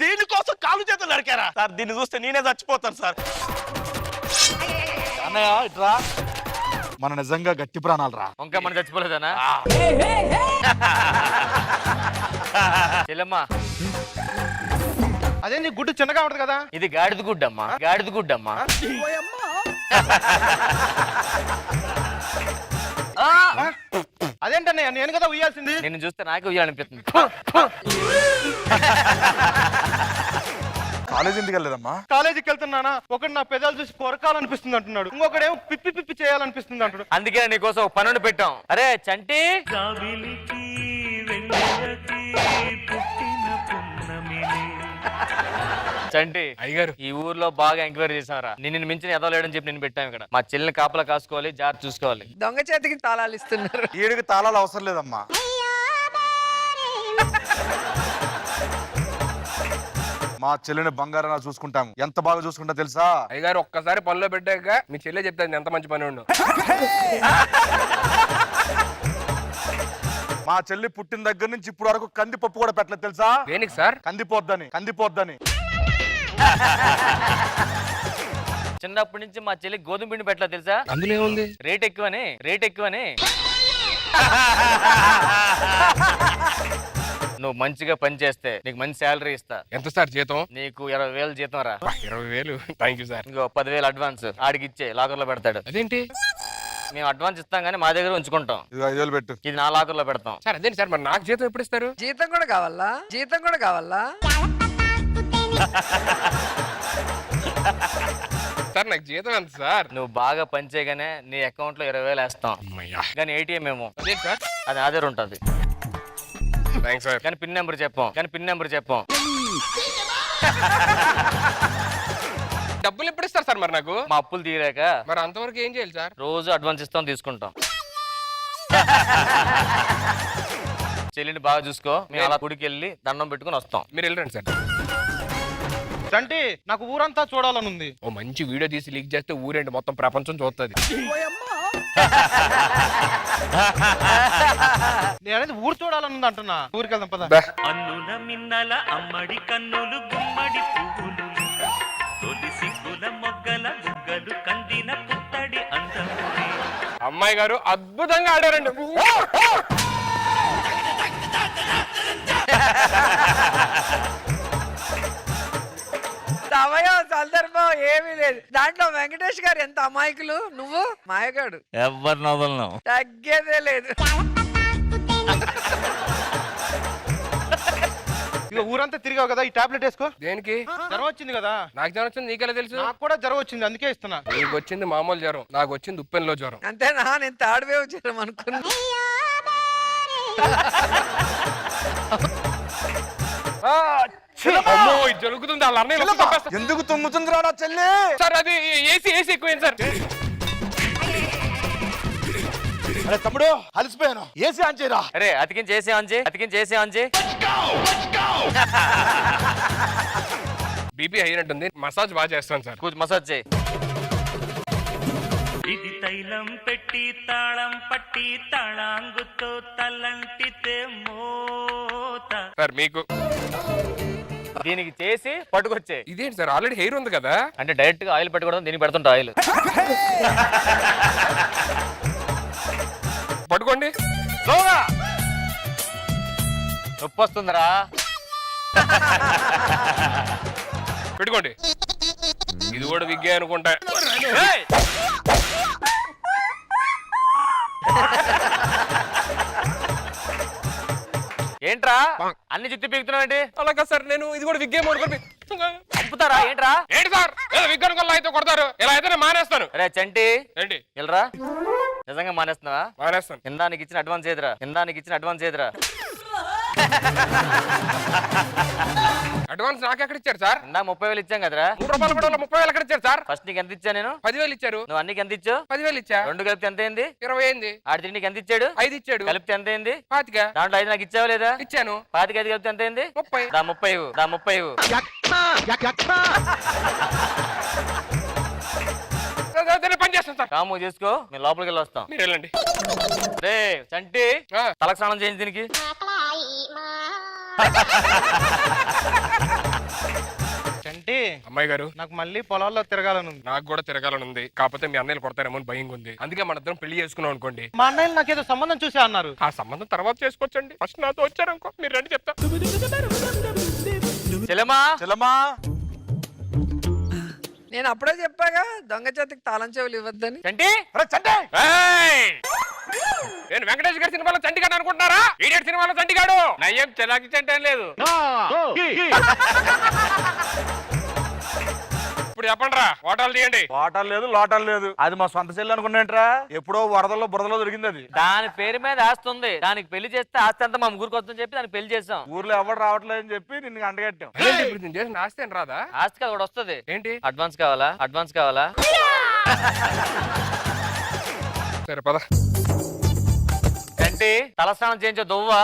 Speaker 9: దీనికోసం కాళ్ళు చేతులు నరికారా సార్? దీన్ని చూస్తే నేనే చచ్చిపోతాను సార్.
Speaker 10: అన్నయ్య ఇట్రా. మన నిజంగా గట్టి ప్రాణాలు రా.
Speaker 2: ఇంకా మనం చచ్చిపోలేదనా? చెల్లెమ్మా,
Speaker 7: అదే నీ గుడ్డు చిన్నగా ఉంటది కదా.
Speaker 2: ఇది గాడిద గుడ్డమ్మా, గాడిద గుడ్డమ్మా.
Speaker 7: అదేంటన్నయ్య, నేను కదా ఉయ్యాల్సింది.
Speaker 2: నిన్ను చూస్తే నాకే ఉయ్యాలనిపిస్తుంది.
Speaker 10: కాలేజ్ ఎందుకు వెళ్ళలేదమ్మా?
Speaker 7: కాలేజీకి వెళ్తున్నానా, ఒకటి నా పెదాలు చూసి కొరకాలనిపిస్తుంది అంటున్నాడు, ఇంకొకడేమో పిప్పి పిప్పి చేయాలనిపిస్తుంది అంటాడు.
Speaker 2: అందుకే నీకోసం ఒక పనుండి పెట్టాం. అరే చంటి, చంటి
Speaker 3: అయ్యగారు
Speaker 2: ఈ ఊర్లో బాగా ఎంక్వైరీ చేసావరా. నిన్ను మించిన ఎదవలేడని చెప్పి నేను పెట్టాం ఇక్కడ. మా చెల్లిని కాపలా కాసుకోవాలి, జాగ్రత్త చూసుకోవాలి.
Speaker 4: దొంగ చేతికి తాళాలు ఇస్తున్నారు.
Speaker 10: ఈడికి తాళాలు అవసరం లేదమ్మా. మా చెల్లిని బంగారంగా చూసుకుంటాము. ఎంత బాగా చూసుకుంటా తెలుసా?
Speaker 3: అయ్యగారు ఒక్కసారి పనిలో పెట్టాక మీ చెల్లె చెప్తాను ఎంత మంచి పని ఉండు.
Speaker 10: మా చెల్లి పుట్టిన దగ్గర నుంచి ఇప్పుడు వరకు కందిపప్పు కూడా పెట్టలేదు తెలుసా?
Speaker 3: దేనికి సార్?
Speaker 10: కందిపోద్దని, కందిపోద్దని.
Speaker 2: చిన్నప్పటి నుంచి మా చెల్లి గోధుమ పిండి పెట్టలేదు తెలుసా?
Speaker 3: అందులో ఏముంది?
Speaker 2: రేట్ ఎక్కువని, రేట్ ఎక్కువని. నువ్వు మంచిగా పని చేస్తే నీకు మంచి శాలరీ ఇస్తా.
Speaker 3: ఎంత సార్ జీతం?
Speaker 2: నీకు 20,000 జీతం రా.
Speaker 3: 20,000. Thank you sir.
Speaker 2: ఇంకో 10,000 అడ్వాన్స్ ఆడికి ఇచ్చే, లాకర్ లో పెడతాడు.
Speaker 3: అదేంటి
Speaker 2: మేము అడ్వాన్స్ ఇస్తాం కానీ మా దగ్గర ఉంచుకుంటాం.
Speaker 10: ఇది 5,000 పెట్టు.
Speaker 2: ఇది నా లాకర్ లో పెడతాం.
Speaker 3: సార్? అదేంటి సార్, మరి నాకు జీతం ఎప్పుడు ఇస్తారు?
Speaker 4: జీతం కూడా కావాలా? జీతం కూడా కావాలా?
Speaker 3: సార్ నాకు జీతం ఎంత సార్?
Speaker 2: నువ్వు బాగా పని చేయగానే నీ అకౌంట్ లో 20,000 వేస్తాం.
Speaker 3: అమ్మయ్యా.
Speaker 2: కానీ ATM ఏమో
Speaker 3: అదేంటి సార్?
Speaker 2: అది ఆధార్ ఉంటుంది.
Speaker 3: Thanks sir.
Speaker 2: కానీ పిన్ నెంబర్ చెప్పాం, కానీ పిన్ నెంబర్ చెప్పాం.
Speaker 3: డబ్బులు ఎప్పుడు ఇస్తారు సార్ మరి నాకు?
Speaker 2: మా అప్పులు తీరాక
Speaker 3: మరి అంతవరకు ఏం చేయాలి సార్?
Speaker 2: రోజు అడ్వాన్స్ ఇస్తాం, తీసుకుంటాం. చెల్లిని బాగా చూసుకో. మేము అలా గుడికి వెళ్ళి దండం పెట్టుకుని వస్తాం.
Speaker 3: మీరు వెళ్ళండి సార్.
Speaker 7: అంటే నాకు ఊరంతా చూడాలని ఉంది.
Speaker 3: ఓ మంచి వీడియో తీసి లీక్ చేస్తే ఊరేంటి మొత్తం ప్రపంచం చూస్తుంది.
Speaker 7: నేనైతే ఊరు చూడాలని ఉంది అంటున్నా. ఊరికి వెళ్దాం పద.
Speaker 9: అన్నుల మిన్నల అమ్మడి కన్నులు గుమ్మడి పువ్వులు తొలి సిగ్గుల మొగ్గల బుగ్గలు కందిన పుత్తడి అందముడి.
Speaker 3: అమ్మాయి గారు అద్భుతంగా ఆడారండి.
Speaker 4: సమయం సందర్భం ఏమీ లేదు. దాంట్లో వెంకటేష్ గారు ఎంత అమాయకులు. నువ్వు మాయగాడు,
Speaker 2: ఎవరు నవ్వులను
Speaker 4: తగ్గేదే లేదు.
Speaker 7: ఇక ఊరంతా తిరిగావు కదా, ఈ టాబ్లెట్ వేసుకో.
Speaker 3: దేనికి?
Speaker 7: జ్వరం వచ్చింది కదా.
Speaker 3: నాకు జ్వరం వచ్చింది, నీకెలా తెలుసు?
Speaker 7: నాకు కూడా జ్వరం వచ్చింది, అందుకే ఇస్తున్నా.
Speaker 3: నీకు వచ్చింది మామూలు జ్వరం, నాకు వచ్చింది ఉప్పెన్లో జ్వరం.
Speaker 4: అంతేనా? నేను థర్డ్ వేవ్ జ్వరం అనుకున్నా.
Speaker 3: అమ్మో, ఇది జరుగుతుంది. వాళ్ళ అన్నయ్య వచ్చి చంపేస్తా.
Speaker 10: ఎందుకు తుమ్ముతుందిరా నా చెల్లి?
Speaker 3: సార్ అది ఏసీ ఎక్కువైంది సార్.
Speaker 10: అరే తమ్ముడు, అలసిపోయాను. ఏసీ ఆన్ చేయరా.
Speaker 2: అరే అతికించేసి అంజి, అతికించేసి అంజి.
Speaker 3: బీపీ అయినట్టుంది, మసాజ్ బాగా చేస్తాను సార్.
Speaker 2: కూర్చు, మసాజ్ చేయి.
Speaker 9: ఇది తైలం పెట్టి తాళం పట్టి తాళాంగుతో తలంటితే మోత.
Speaker 3: సార్ మీకు
Speaker 2: దీనికి చేసి పట్టుకొచ్చే.
Speaker 3: ఇదేంటి సార్, ఆల్రెడీ హెయిర్ ఉంది కదా?
Speaker 2: అంటే డైరెక్ట్ గా ఆయిల్ పెట్టకూడదు, దీనికి పెడుతుంటా ఆయిల్.
Speaker 3: పట్టుకోండి.
Speaker 2: నొప్పి వస్తుందిరా.
Speaker 3: పెట్టుకోండి. ఇది కూడా విగ్గే అనుకుంటా.
Speaker 2: ఏయ్! ఏంట్రా అన్ని చుట్టూ పీకుతున్నావు ఏంటి?
Speaker 3: అలాగా సార్, నేను ఇది కూడా విగ్గే అనుకోండి.
Speaker 2: చంపుతారా ఏంట్రా?
Speaker 3: ఏంటి సార్, ఏదో విగ్గు అనుకోవాలి అయితే కొడతారు. ఇలా అయితే నేను మానేస్తాను.
Speaker 2: అరే చంటి,
Speaker 3: ఏంటి?
Speaker 2: వెళ్ళరా. నిజంగా మానేస్తున్నావా?
Speaker 3: మానేస్తాను.
Speaker 2: ఇందానికి ఇచ్చిన అడ్వాన్స్ ఏదిరా? ఇందానికి ఇచ్చిన అడ్వాన్స్ ఏదిరా?
Speaker 3: అడ్వాన్స్ నాకు ఎక్కడ ఇచ్చారు సార్?
Speaker 2: ఇందా 30,000 ఇచ్చాం కదరా.
Speaker 3: 3 రూపాయలు కూడా 30,000 ఎక్కడ ఇచ్చారు సార్?
Speaker 2: ఫస్ట్ నీకు ఎంత ఇచ్చా నేను?
Speaker 3: 10,000 ఇచ్చారు.
Speaker 2: నువ్వు అన్నికి ఎంత ఇచ్చావు?
Speaker 3: 10,000 ఇచ్చా.
Speaker 2: రెండు కలిపితే ఎంత అయింది?
Speaker 3: 20 అయింది.
Speaker 2: ఆడి నీకు ఎంత ఇచ్చాడు?
Speaker 3: 5 ఇచ్చాడు.
Speaker 2: కలిపితే ఎంత అయింది?
Speaker 3: 25.
Speaker 2: దాంట్లో 5 నాకు ఇచ్చావా లేదా?
Speaker 3: ఇచ్చాను.
Speaker 2: 25 5 కలిపితే ఎంత అయింది?
Speaker 3: 30.
Speaker 2: దా 30 దా 30.
Speaker 3: పని చేస్తాను సార్.
Speaker 2: కాము చేసుకో, మేము లోపలికి వెళ్ళి వస్తాం.
Speaker 3: మీరు వెళ్ళండి.
Speaker 2: రే చంటి,
Speaker 3: ఆ.
Speaker 2: తలకు స్నానం చేయించి దీనికి.
Speaker 7: చంటి,
Speaker 3: అమ్మాయి గారు,
Speaker 7: నాకు మళ్ళీ పొలాల్లో తిరగాలని ఉంది.
Speaker 3: నాకు కూడా తిరగాలని ఉంది. కాకపోతే మీ అన్నయ్యలు కొడతారేమో అని భయంగా ఉంది. అందుకే మన ఇద్దరం పెళ్లి చేసుకున్నాం అనుకోండి.
Speaker 7: మా అన్నయ్యలు నాకేదో సంబంధం చూసా అన్నారు.
Speaker 3: ఆ సంబంధం తర్వాత చేసుకోవచ్చండి. ఫస్ట్ నాతో వచ్చారనుకో, మీరు రండి చెప్తా.
Speaker 2: చెల్లెమా
Speaker 10: చెల్లమ్మా,
Speaker 4: నేను అప్పుడే చెప్పాగా దొంగ చేతికి తాళం చెవులు ఇవ్వద్దని.
Speaker 2: చంటి,
Speaker 10: అరే చంటి,
Speaker 3: ఏయ్! నేను వెంకటేష్ గారి సినిమాలో చంటిగాడు అనుకుంటున్నారా? ఈడియట్ సినిమాలో చంటిగాడు.
Speaker 8: నయ్యం చెలాకి చెంటే లేదు.
Speaker 3: ఇప్పుడు చెప్పండి రా, ఓటాలు తీయండి.
Speaker 10: వాటర్ లేదు లోటాలు లేదు. అది మా సొంత చెల్లి అనుకున్నాంట్రా. ఎప్పుడో వరదల్లో బురదలో దొరికింది అది.
Speaker 2: దాని పేరు మీద ఆస్తి ఉంది. దానికి పెళ్లి చేస్తే ఆస్తి అంతా మా ముగ్గురికి వస్తుందని చెప్పి దానికి పెళ్లి చేసాం.
Speaker 10: ఊర్లో ఎవరు రావట్లేదు అని చెప్పి నిన్ను అంటగట్టాం.
Speaker 3: అదేంటి ఇప్పుడు నేను చేసిన ఆస్తి అని రాదా?
Speaker 2: ఆస్తి కదా కూడా వస్తుంది.
Speaker 3: ఏంటి?
Speaker 2: అడ్వాన్స్ కావాలా? అడ్వాన్స్ కావాలా?
Speaker 3: సరే పద.
Speaker 2: చంటి, తలస్నానం చేయించో దువ్వా.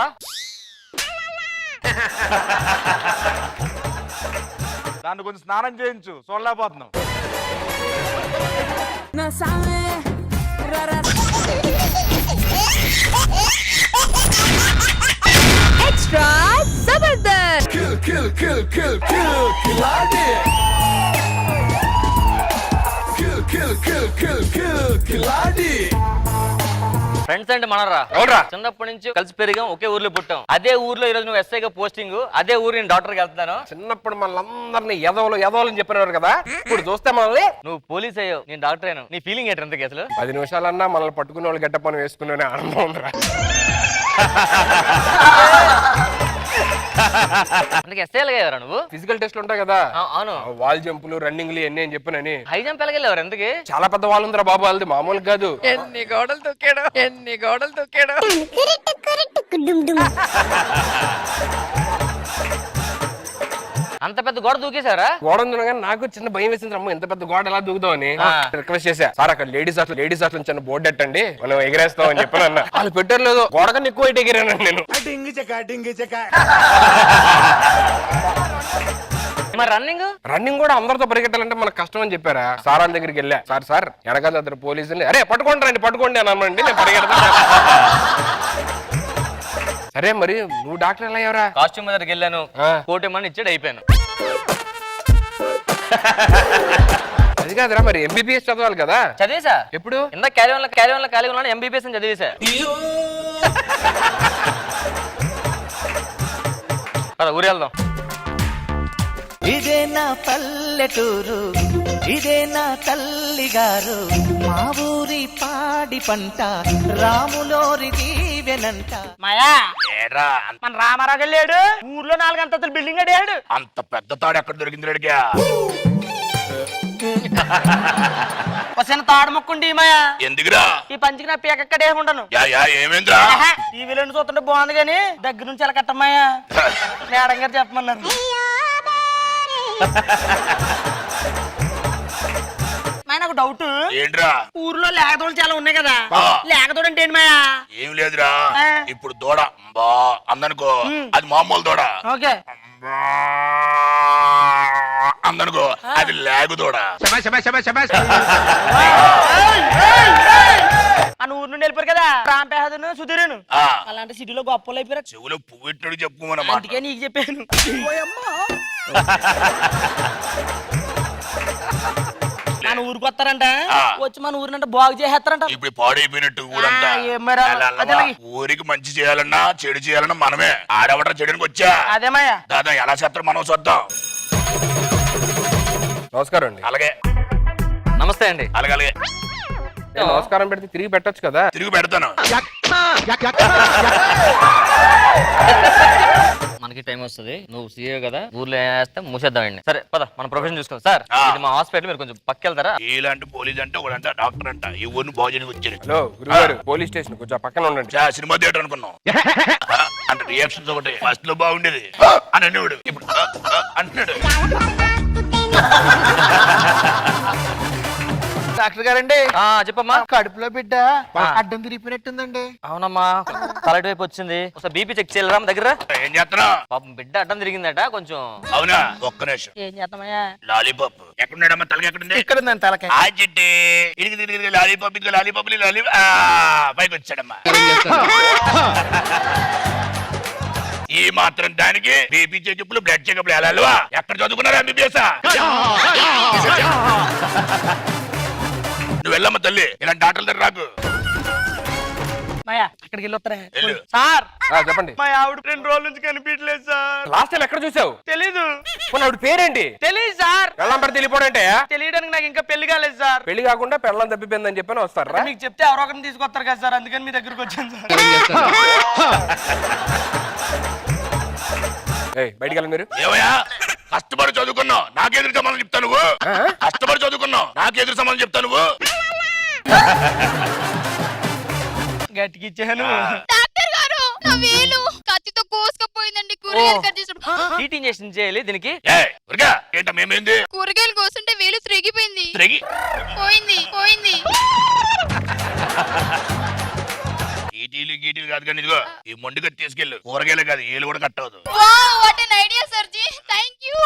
Speaker 10: దాన్ని కొంచెం స్నానం చేయించు, చూడలేకపోతున్నాం.
Speaker 1: ఎక్స్ట్రా జబర్దస్త్.
Speaker 2: ఫ్రెండ్స్ అంటే మనరా.
Speaker 3: అవునరా.
Speaker 2: చిన్నప్పటి నుంచి కలిసి పెరిగాం, ఒకే ఊర్లో పుట్టాం. అదే ఊర్లో ఈ రోజు నువ్వు ఎస్ఐగా పోస్టింగ్, అదే ఊరు నేను డాక్టర్కి వెళ్తాను.
Speaker 3: చిన్నప్పుడు మనల్ని ఎదవలు అని చెప్పినారు కదా, ఇప్పుడు చూస్తే మనల్ని.
Speaker 2: నువ్వు పోలీస్ అయ్యావు, నేను డాక్టర్ అయ్యాను. నీ ఫీలింగ్ ఏంటి ఇంతకీ అసలు?
Speaker 3: 10 నిమిషాలన్నా మనల్ని పట్టుకునే వాళ్ళు గడ్డ పని వేసుకునే ఆనందం ఉందిరా.
Speaker 2: అందుకే ఎస్ఐ ఎలాగయ్యారా నువ్వు?
Speaker 3: ఫిజికల్ టెస్ట్లు ఉంటాయి కదా,
Speaker 2: అవును.
Speaker 3: వాల్ జంపులు, రన్నింగ్లు ఎన్ని అని చెప్పినని.
Speaker 2: హై జంప్ ఎలాగెళ్ళారు ఎందుకు?
Speaker 3: చాలా పెద్ద వాళ్ళు ఉందిరా బాబు, వాళ్ళది మామూలు కాదు.
Speaker 4: ఎన్ని గోడలు తొక్కాడు, ఎన్ని గోడలు తొక్కాడు.
Speaker 2: అంత పెద్ద గోడ దూకేశారా?
Speaker 3: గోడ ఉంది కానీ నాకు చిన్న భయం వేసింది. అమ్మ ఎంత పెద్ద గోడ ఎలా దూకుదామని రిక్వెస్ట్ చేశా. సార్ అక్కడ లేడీస్ హాస్టల్ చిన్న బోర్డు ఎట్టండి, మనం ఎగిరేస్తాం అని చెప్పాను అన్న. వాళ్ళు పెట్టారు లేదు, గోడ కన్నా ఎక్కువ అయితే ఎగిరాను నేను.
Speaker 2: మరి రన్నింగ్
Speaker 3: రన్నింగ్ కూడా అందరితో పరిగెట్టాలంటే మనకు కష్టం అని చెప్పారా. సార్ వాళ్ళ దగ్గరికి వెళ్ళా. సార్ వెనకాల అతను పోలీసులు, అరే పట్టుకోండి అని అనండి, నేను పరిగెడతాను. సరే మరి నువ్వు డాక్టర్ ఎలా అయ్యావరా?
Speaker 2: కాస్ట్యూమ్ దగ్గరికి వెళ్ళాను, కోటి మని ఇచ్చాడు, అయిపోయాను.
Speaker 3: అది కాదురా, మరి ఎంబీబీఎస్ చదవాలి కదా.
Speaker 2: చదివేసా.
Speaker 3: ఎప్పుడు?
Speaker 2: ఇందా క్యారియన్ లో ఖాళీగా ఉన్నాను, ఎంబీబీఎస్ అని చదివేసా. ఊరు వెళ్దాం.
Speaker 11: ఇదే నా పల్లెటూరు, ఇదే నా తల్లి గారు, మా ఊరి పాడి పంట రాములోరి దీవెనంట.
Speaker 2: మాయా మన రామారావు వెళ్ళాడు, ఊర్లో 4 అంతస్తుల బిల్డింగ్ అడిగాడు.
Speaker 5: అంత పెద్ద తాడు ఎక్కడ దొరికింది అడిగా?
Speaker 2: చిన్న తాడు మొక్కుండి మాయా.
Speaker 5: ఎందుకురా?
Speaker 2: ఈ పంచికి నా పీకక్కడే ఉండను.
Speaker 5: ఏమేంద్రా?
Speaker 2: టీవీలో చూస్తుంటే బాగుంది కానీ దగ్గర నుంచి ఎలా కట్టమ్మాయా? మేడం గారు చెప్పమన్నారు. నాకు డౌట్,
Speaker 5: ఏంట్రా?
Speaker 2: ఊర్లో లేకదోళ్ళు చాలా ఉన్నాయి కదా, లేకదోడు అంటే ఏంటి మాయా?
Speaker 5: ఏం లేదురా, ఇప్పుడు దూడ బా అందనుకో, అది మామూలు దూడ.
Speaker 2: ఓకే,
Speaker 5: అందనుకో, అది లేగు దూడ.
Speaker 2: ఆ ఊరు నుండి వెళ్ళిపోయారు కదా రాంపేహదను సుధీరను, అలాంటి సిటీలో గొప్పలు అయిపోయారు.
Speaker 5: చెవులో పువ్వెట్టుడు చెప్పుకోమన్నమాట.
Speaker 2: అందుకే నీకు చెప్పాను. మన ఊరికి వస్తారంట, వచ్చి మన ఊరినంటే బాగు చేసేస్తారంట.
Speaker 5: ఇప్పుడు పాడైపోయినట్టు ఊరంతా. ఊరికి మంచి చేయాలన్నా చెడు చేయాలన్నా మనమే. ఆడవట చెడునికి వచ్చా
Speaker 2: అదేమయ్యా.
Speaker 5: దాదా ఎలా చేస్తారు మనం చూద్దాం.
Speaker 3: నమస్కారం అండి.
Speaker 5: అలాగే.
Speaker 2: నమస్తే అండి.
Speaker 5: అలాగే.
Speaker 3: నమస్కారం పెడితే తిరిగి పెట్టొచ్చు కదా.
Speaker 5: తిరిగి పెడతాను.
Speaker 2: మనకి టైం వస్తుంది, నువ్వు సీఏ కదా, ఊర్లో ఏం వేస్తే మూసేద్దామండి. సరే పద, మన ప్రొఫెషన్ చూసుకోండి. సార్ ఇది మా హాస్పిటల్, మీరు కొంచెం పక్కెళ్తారా?
Speaker 5: ఇలాంటి పోలీస్ అంటే ఒకడంట డాక్టర్ అంట, ఈ ఊరిని బాగు చేయడానికి వచ్చారు.
Speaker 3: హలో గురుగారు, పోలీస్ స్టేషన్ కొంచెం పక్కన ఉండండి.
Speaker 5: సినిమా థియేటర్ అనుకున్నాం అంటే రియాక్షన్స్ ఒకటి. ఫస్ట్ లో బాగుండేది అని అనేవాడు, ఇప్పుడు అంటున్నాడు.
Speaker 2: డాక్టర్ గారండి. చెప్పమ్మా.
Speaker 7: కడుపులో బిడ్డ అడ్డం తిరిగిపోయినట్టుందండి.
Speaker 2: అవునమ్మా, తలటి వైపు వచ్చింది. ఒకసారి బీపీ చెక్ చేయాలరా మా దగ్గర?
Speaker 5: ఏం చేస్తున్నావు?
Speaker 2: పాపం బిడ్డ అడ్డం తిరిగిందట కొంచెం.
Speaker 5: అవునా, ఒక్క నిమిషం.
Speaker 2: ఏం చేస్తామయ్యా?
Speaker 5: లాలీపాప్ ఎక్కడున్నాడమ్మా? తలకి ఎక్కడుంది?
Speaker 7: ఇక్కడ ఉందండి తలకాయ.
Speaker 5: ఆ చెట్టు ఇడికి తిరిగి లాలీపాప్, ఇదిగో లాలీపాప్, పైకి వచ్చాడమ్మా. ఈ మాత్రం దానికి బీపీ చెకప్లు, బ్లడ్ చెకప్లు ఎలా? ఎక్కడ చదువుకున్నారా ఎంబీబీఎస్? నువ్వు వెళ్ళమ్మ తల్లి, ఇలాంటి డాక్టర్ల దగ్గర రాకు.
Speaker 7: అక్కడికి వెళ్ళొస్తారా
Speaker 5: వెళ్ళు.
Speaker 7: సార్?
Speaker 3: చెప్పండి.
Speaker 7: మా ఆవిడ 2 రోజుల నుంచి కనిపించలేదు సార్.
Speaker 3: లాస్ట్ టైం ఎక్కడ చూసావు?
Speaker 7: తెలీదు.
Speaker 3: ఆవిడ పేరేంటి?
Speaker 7: తెలీదు సార్.
Speaker 3: పెళ్ళం పెడితే వెళ్ళిపోడంటే
Speaker 7: తెలియడానికి నాకు ఇంకా పెళ్లి కాలేదు సార్.
Speaker 3: పెళ్లి కాకుండా పెళ్ళం తప్పిపోయిందని చెప్పని వస్తారా?
Speaker 7: మీకు చెప్తే ఎవరో ఒకరిని తీసుకొస్తారు కదా సార్, అందుకని మీ దగ్గరకు వచ్చాను సార్.
Speaker 3: బయటికి వెళ్ళండి మీరు.
Speaker 5: ఏమయ్యా, కష్టపడి చదువుకున్నావు, నాకెదురు సమాధానం చెప్తా నువ్వు? కష్టపడి చదువుకున్నావు, నాకెదురు సమాధానం చెప్తా నువ్వు?
Speaker 7: గట్టికి ఇచ్చాను.
Speaker 1: డాక్టర్ గారు, నా వేలు కత్తితో కోసుకుపోయిందండి. కూరగాయలు కట్ చేసినప్పుడు
Speaker 2: హీట్ ఇంజెక్షన్ చేయాలి దీనికి.
Speaker 5: ఏంట మేమేంది?
Speaker 1: కూరగాయలు కోస్తుంటే వేలు త్రెగిపోయింది. పోయింది.
Speaker 5: ఈటీలు గీటీలు కాదు కానీ ఇదిగో ఈ మొండిగా తీసుకెళ్ళు. కూరగాయలు కాదు, ఏలు కూడా కట్టవద్దు.
Speaker 1: వాట్ ఎన్ ఐడియా సర్జీ, థాంక్యూ.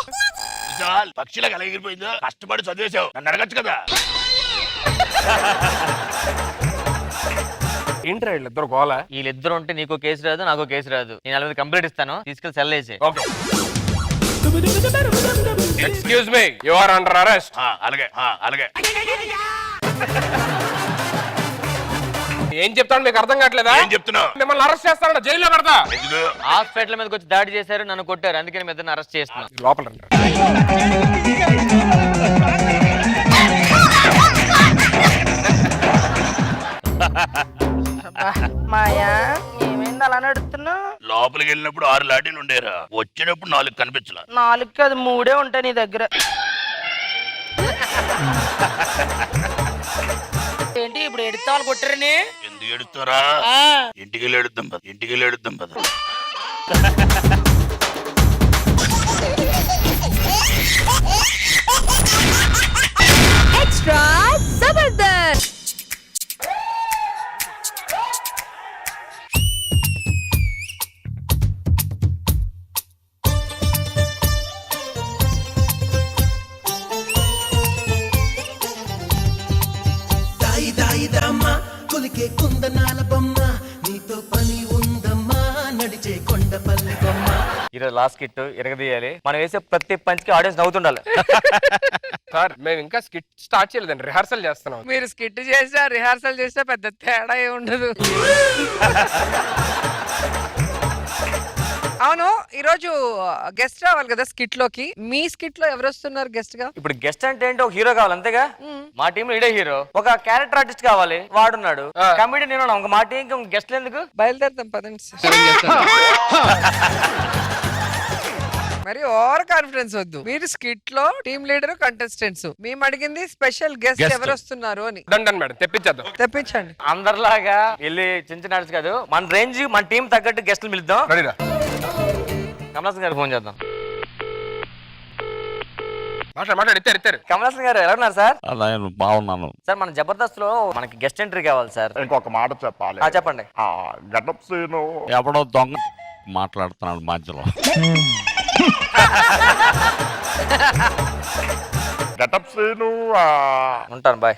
Speaker 5: పక్షిలకు ఎగిరిపోయిందో, కష్టపడి చదివేశావు, నన్ను అడగచ్చు కదా.
Speaker 3: ఏంట్రా వీళ్ళిద్దరు గోల?
Speaker 2: వీళ్ళిద్దరు ఉంటే నీకో కేసు రాదు, నాకో కేసు రాదు. నేను 40 కంప్లీట్ ఇస్తాను, తీసుకెళ్లి సెల్ వేసి.
Speaker 3: Okay. Excuse me, you are under arrest.
Speaker 5: అలాగే.
Speaker 3: ఏం చెప్తాను మీకు అర్థం కావట్లేదా?
Speaker 5: ఏం చెప్తున్నావు?
Speaker 3: మిమ్మల్ని అరెస్ట్ చేస్తానంట, జైల్లో పెడతా.
Speaker 2: హాస్పిటల్ మీదకి వచ్చి దాడి చేశారు, నన్ను కొట్టారు, అందుకని మీ ఇద్దరిని అరెస్ట్ చేస్తున్నాను.
Speaker 3: లోపల రండి.
Speaker 4: మాయా ఏమైంది అలా నడుస్తున్నా?
Speaker 5: లోపలికి వెళ్ళినప్పుడు 6 లాఠీలు ఉండేరా, వచ్చినప్పుడు 4 కనిపించలా.
Speaker 4: 4 కాదు 3 ఉంటాయి నీ దగ్గర. ఏంటి ఇప్పుడు ఎడితే వాళ్ళు కొట్టారని?
Speaker 5: ఎందుకు ఎడుతారా? ఇంటికి వెళ్ళి ఎడుద్దాం పద.
Speaker 1: ఎక్స్ట్రా జబర్దస్త్.
Speaker 11: కొలికే కుందనాల బొమ్మ, నీతో పని ఉందమ్మా, నడిచే కొండపల్లి బొమ్మ.
Speaker 2: ఈరోజు లాస్ట్ కిట్ ఎరగదీయాలి. మనం వేసే ప్రతి పంచ్ కి ఆడియన్స్ నవ్వుతుండాలి.
Speaker 3: సార్ మేము ఇంకా స్కిట్ స్టార్ట్ చేయలేదండి, రిహార్సల్ చేస్తున్నాం.
Speaker 4: మీరు స్కిట్ చేసా రిహార్సల్ చేస్తే పెద్ద తేడా ఏ ఉండదు. అవును, ఈరోజు గెస్ట్ రావాలి కదా స్కిట్ లోకి. మీ స్కిట్ లో ఎవరు వస్తున్నారు గెస్ట్ గా?
Speaker 2: ఇప్పుడు గెస్ట్ అంటే ఏంటో ఒక హీరో కావాలి అంతేగా. మా టీమ్ లో ఇడే హీరో, ఒక క్యారెక్టర్ ఆర్టిస్ట్ కావాలి, వాడున్నాడు. కమిటీ నేను ఉన్నాను, మా టీం గెస్ట్లు ఎందుకు?
Speaker 4: బయలుదేరుతాం పదండి. మరి ఓవర్ కాన్ఫిడెన్స్ వద్దు. మీరు స్కిట్ లో టీమ్ లీడర్, కంటెస్టెంట్స్. మేము అడిగింది స్పెషల్ గెస్ట్ ఎవరు వస్తున్నారు అని.
Speaker 3: డండన్ మేడం, తెప్పించేద్దాం.
Speaker 4: తెప్పించండి.
Speaker 2: అందరిలాగా వెళ్ళి చిన్న ఆర్టిస్ట్ కాదు, మన రేంజ్ మన టీం తగ్గట్టు గెస్ట్లు పిలుద్దాం. కమలాసన్ గారు ఫోన్ చేద్దాం.
Speaker 3: మాట్లాడు ఇస్తారు.
Speaker 2: కమలాసన్ గారు ఎలా ఉన్నారు సార్?
Speaker 8: నేను బాగున్నాను
Speaker 2: సార్ మన జబర్దస్త్ లో మనకి గెస్ట్ ఎంట్రీ కావాలి సార్.
Speaker 5: ఇంకొక మాట చెప్పాలి.
Speaker 2: చెప్పండి.
Speaker 5: గడ్డప్ సీను
Speaker 8: ఎవడో దొంగ మాట్లాడుతున్నాడు మధ్యలో.
Speaker 5: గడ్డప్ సీను
Speaker 2: ఉంటాను బాయ్.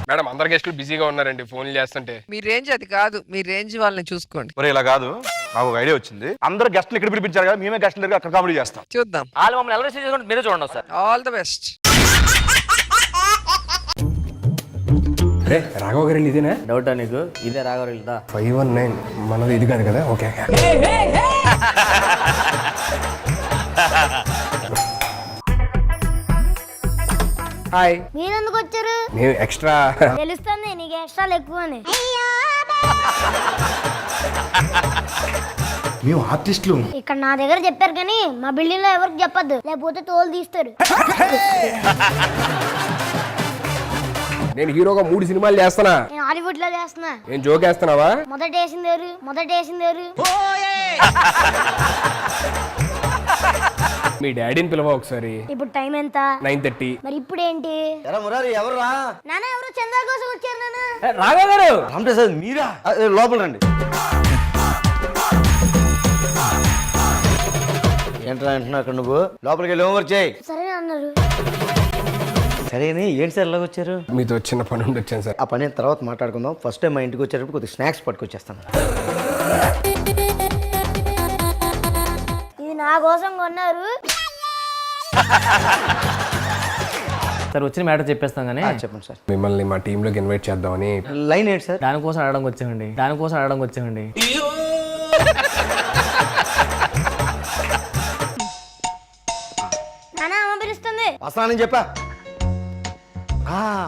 Speaker 3: మేడం అందరు గెస్టులు బిజీగా ఉన్నారండి, ఫోన్లు చేస్తుంటే.
Speaker 4: మీ రేంజ్ అది కాదు, మీ రేంజ్ వాళ్ళని చూసుకోండి.
Speaker 10: మరి ఇలా కాదు, నాకు ఒక ఐడియా వచ్చింది. అందరు గెస్ట్లు ఇక్కడ పిలిపించారు కదా, మేమే గెస్ట్లు అక్కడ కామెడీ చేస్తాం.
Speaker 4: చూద్దాం.
Speaker 2: వాళ్ళు మమ్మల్ని ఎలా రిసీవ్ చేసుకుంటే మీరే చూడండి sir.
Speaker 4: All the best.
Speaker 3: Raghava గారు ఇదేనా?
Speaker 2: డౌటా నీకు? ఇదే రాఘవరెల్దా
Speaker 3: 519 మనది ఇది కాదు కదా. ఓకే. హాయ్.
Speaker 12: మీరెందుకు వచ్చారు?
Speaker 3: నేను ఎక్స్ట్రా.
Speaker 12: తెలుస్తుంది నీకు ఎక్స్ట్రాలు ఎక్కువ అని.
Speaker 11: మేము ఆర్టిస్టులు.
Speaker 12: ఇక్కడ నా దగ్గర చెప్పారు కానీ మా బిల్డింగ్ లో ఎవరికి చెప్పొద్దు, లేకపోతే తోలు తీస్తారు.
Speaker 3: నేను హీరోగా 3 సినిమాలు చేస్తానా.
Speaker 12: నేను హాలీవుడ్ లో చేస్తున్నా.
Speaker 3: నేను జోక్ వేస్తున్నావా?
Speaker 12: మొదట వేసిందేరు.
Speaker 3: మీ డాడీని పిలవ ఒకసారి.
Speaker 12: ఇప్పుడు టైం ఎంత?
Speaker 3: 9:30.
Speaker 12: మరి ఇప్పుడు ఏంటి?
Speaker 11: ఎవర్రా?
Speaker 12: నాన్న ఎవరు చంద్ర కోసం వచ్చారు నాన్న.
Speaker 2: రాఘవ గారు
Speaker 11: రామప్రసాద్ మీరా? లోపల రండి. ఏంట్రా అంటున్నావు అక్కడ నువ్వు? లోపలికి వెళ్ళి హోంవర్క్ చేయి.
Speaker 12: సరే అన్నారు.
Speaker 11: సరే ఏంటి సార్ ఎలాగ వచ్చారు?
Speaker 3: మీతో చిన్న పని ఉండి వచ్చాను సార్.
Speaker 11: ఆ పని తర్వాత మాట్లాడుకుందాం. ఫస్ట్ టైం మా ఇంటికి వచ్చేటప్పుడు కొద్దిగా స్నాక్స్ పట్టుకొచ్చేస్తాను.
Speaker 12: ఇది నా కోసం కొన్నారు.
Speaker 2: సార్ వచ్చిన మ్యాటర్ చెప్పేస్తాం కానీ
Speaker 11: చెప్పండి సార్.
Speaker 3: మిమ్మల్ని మా టీమ్ లోకి ఇన్వైట్ చేద్దామని.
Speaker 11: లైన్ ఏంటి సార్?
Speaker 2: దానికోసం అడగడానికి వచ్చామండి.
Speaker 12: నాన్న అమ్మ పిలుస్తుంది.
Speaker 11: వస్తానని చెప్పా.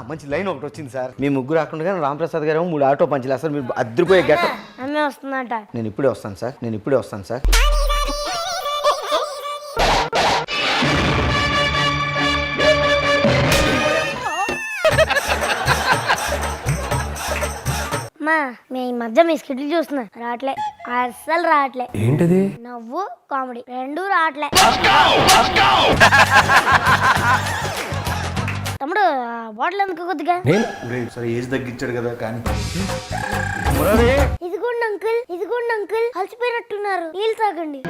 Speaker 11: మంచి లైన్ ఒకటి వచ్చింది సార్. మీ ముగ్గురు రాకుండా రామప్రసాద్ గారు 3 ఆటో పంచులు వేస్తారు. మీరు అద్దరిపోయే గెట.
Speaker 12: అమ్మే వస్తుందట.
Speaker 11: నేను ఇప్పుడే వస్తాను సార్.
Speaker 12: అమ్మా మీ ఈ మధ్య మీ స్కిట్లు చూస్తున్నా రావట్లే, అస్సలు రావట్లే.
Speaker 3: ఏంటిది?
Speaker 12: నవ్వు కామెడీ రెండూ రావట్లే. తమ్ముడు బాటిల్ ఎందుకు కొద్దిగా?
Speaker 10: సరే ఏజ్ తగ్గించాడు కదా కానీ.
Speaker 12: ఇదిగోండి అంకుల్ అలసిపోయినట్టున్నారు, నీళ్ళు తాగండి.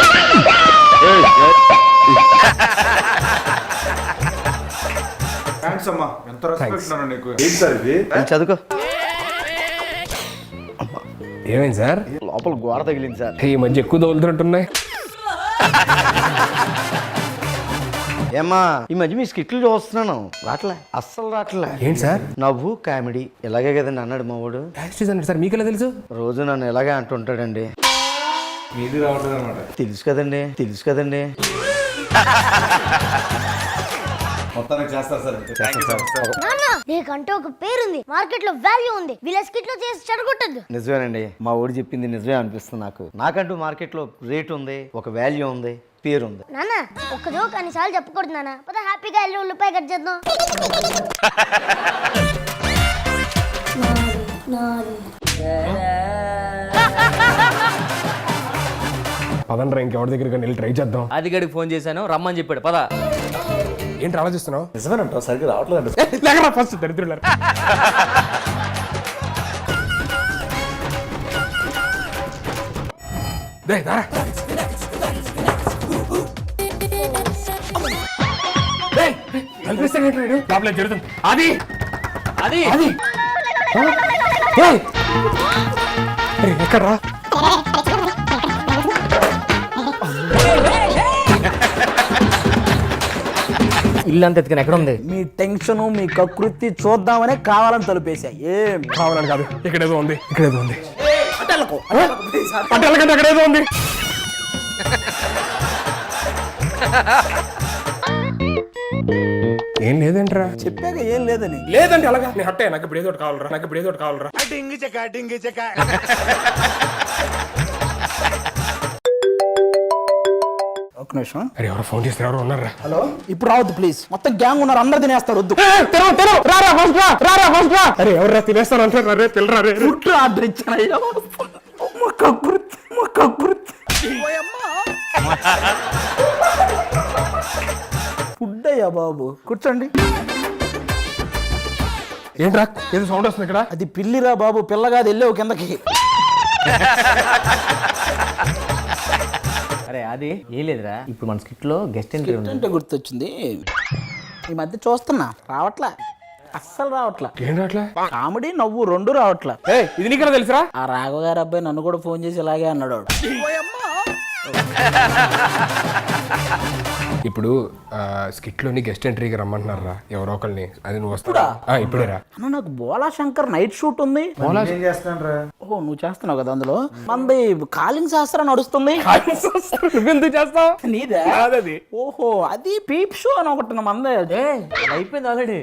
Speaker 10: థ్యాంక్స్ అమ్మా, ఎంత రెస్పెక్ట్ ఉన్నాను నీకు. ఏంటి సార్ ఇది?
Speaker 11: చదువుకో.
Speaker 3: ఏమైంది సార్?
Speaker 11: లోపల గోడ తగిలింది సార్.
Speaker 3: ఈ మధ్య ఎక్కువ తోలుతున్నట్టున్నాయి.
Speaker 11: ఏమ్మా ఈ మధ్య మీ స్కిట్లు చూస్తున్నాను, రావట్లే, అస్సలు రావట్లే.
Speaker 3: ఏంటి సార్?
Speaker 11: నవ్వు కామెడీ ఇలాగే కదండి అన్నాడు మా వాడు.
Speaker 3: సార్ మీకు ఎలా తెలుసు?
Speaker 11: రోజు నన్ను ఇలాగే అంటుంటాడండి.
Speaker 10: మీది రావట్లేదు అనమాట.
Speaker 11: తెలుసు కదండి.
Speaker 10: మొత్తానికి చేస్తారు సార్.
Speaker 12: నాన్న నీకంటే ఒక పేరుంది, మార్కెట్ లో వాల్యూ ఉంది, వీళ్ళ స్కిట్ లో చేసి చెడగొట్టద్దు.
Speaker 11: నిజమేనండి, మా ఊడు చెప్పింది నిజమే అనిపిస్తుంది నాకంటూ మార్కెట్ లో రేట్ ఉంది, ఒక వాల్యూ ఉంది, పేరుంది.
Speaker 12: నాన్న ఒక్క జోక్ అన్నిసార్లు చెప్పకూడదు నాన్న. పద హ్యాపీగా వెళ్ళి ఉల్లిపాయ కట్ చేద్దాం.
Speaker 3: పదండ్రా ఇంకెవరి దగ్గరికి వెళ్ళి ట్రై చేద్దాం.
Speaker 2: అదిగడికి ఫోన్ చేశాను రమ్మని చెప్పాడు. పద.
Speaker 3: ఏంటి ఆలోచిస్తున్నావు?
Speaker 10: నిజమేనంట, సరిగ్గా రావట్లేదు.
Speaker 3: ఫస్ట్ దరిద్రులు. జరుగుతుంది అది
Speaker 2: అది
Speaker 3: ఎక్కడ్రా?
Speaker 2: ఇల్లంతా ఎత్తుకుని ఎక్కడ ఉంది?
Speaker 11: మీ టెన్షన్ మీ కకృతి చూద్దామనే కావాలని తలుపేశా. ఏం
Speaker 3: కావాలని కాదు, ఇక్కడేదో ఉంది. పట్టెలకంటే అక్కడేదో ఉంది. ఏం లేదంటరా?
Speaker 11: చెప్పాక ఏం లేదని.
Speaker 3: లేదంటే అలాగా నేను హట్టే. నాకు ఇప్పుడు ఏదో ఒకటి కావాలరా.
Speaker 11: ఒక నిమిషం.
Speaker 3: అరే ఎవరో ఫోన్ చేస్తే ఎవరు ఉన్నారా?
Speaker 11: హలో, ఇప్పుడు రావద్దు ప్లీజ్, మొత్తం గ్యాంగ్ ఉన్నారు, అందరు తినేస్తారు. వద్దు.
Speaker 3: అరే ఎవరు తినేస్తారు అంటారు? అరే తెలరా రే.
Speaker 11: ఫుడ్ ఆర్డర్ ఇచ్చాను. ఫుడ్ అయ్యా బాబు, కూర్చోండి.
Speaker 3: ఏంట్రా ఏదో సౌండ్ వస్తుంది ఇక్కడ?
Speaker 11: అది పిల్లిరా బాబు, పిల్లగాది వెళ్ళావు కిందకి.
Speaker 2: అరే అది ఏం లేదురా, ఇప్పుడు మన స్కిట్ లో గెస్ట్ ఎంట్రీ ఉంది.
Speaker 11: అంటే గుర్తొచ్చింది, ఈ మధ్య చూస్తున్నా రావట్లా, అస్సలు రావట్లా.
Speaker 3: ఏం రావట్లే?
Speaker 11: కామెడీ నవ్వు రెండు రావట్లా.
Speaker 3: ఇది నీకు తెలుసురా?
Speaker 11: ఆ రాఘవ గారి అబ్బాయి నన్ను కూడా ఫోన్ చేసి ఇలాగే అన్నాడు.
Speaker 3: ఇప్పుడు స్కిట్ లోని గెస్ట్ ఎంట్రీకి రమ్మంటున్నారా ఎవరో ఒకరిని, అది నువ్వు వస్తావా? ఇప్పుడేరా.
Speaker 11: అన్న నాకు బోలా శంకర్ నైట్ షూట్ ఉంది. ఓహో నువ్వు చేస్తున్నావు కదా అందులో. మంది కాలింగ్ శాస్త్రం నడుస్తుంది.
Speaker 3: నువ్వెందుకు చేస్తావు?
Speaker 11: నీదే
Speaker 3: కాదది.
Speaker 11: ఓహో అది పీప్ షో అని ఒకటి మందే.
Speaker 10: అయిపోయింది ఆల్రెడీ.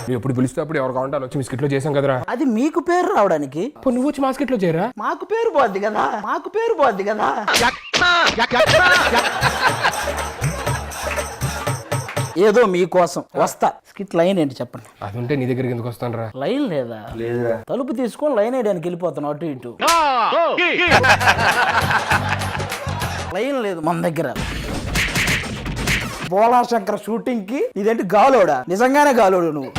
Speaker 3: నువ్వు ఎప్పుడు పిలిస్తే అప్పుడు ఎవరు కావాలంటే వచ్చి మీ స్కిట్ లో చేసాం కదరా.
Speaker 11: అది మీకు పేరు రావడానికి.
Speaker 3: నువ్వు వచ్చి మా స్కిట్ లో చేరా.
Speaker 11: మాకు పేరు పోద్ది కదా, మాకు పేరు పోద్ది కదా. ఏదో మీకోసం వస్తా. స్కిట్ లైన్ ఏంటి చెప్పండి.
Speaker 3: అది ఉంటే నీ దగ్గరికి ఎందుకు వస్తాను రా.
Speaker 11: లైన్ లేదా? తలుపు తీసుకొని లైన్ వేయడానికి వెళ్ళిపోతాను అటు ఇటు. లైన్ లేదు మన దగ్గర. బోలా శంకర్ షూటింగ్ కి ఇదేంటి గాలోడా? నిజంగానే గాలోడు నువ్వు.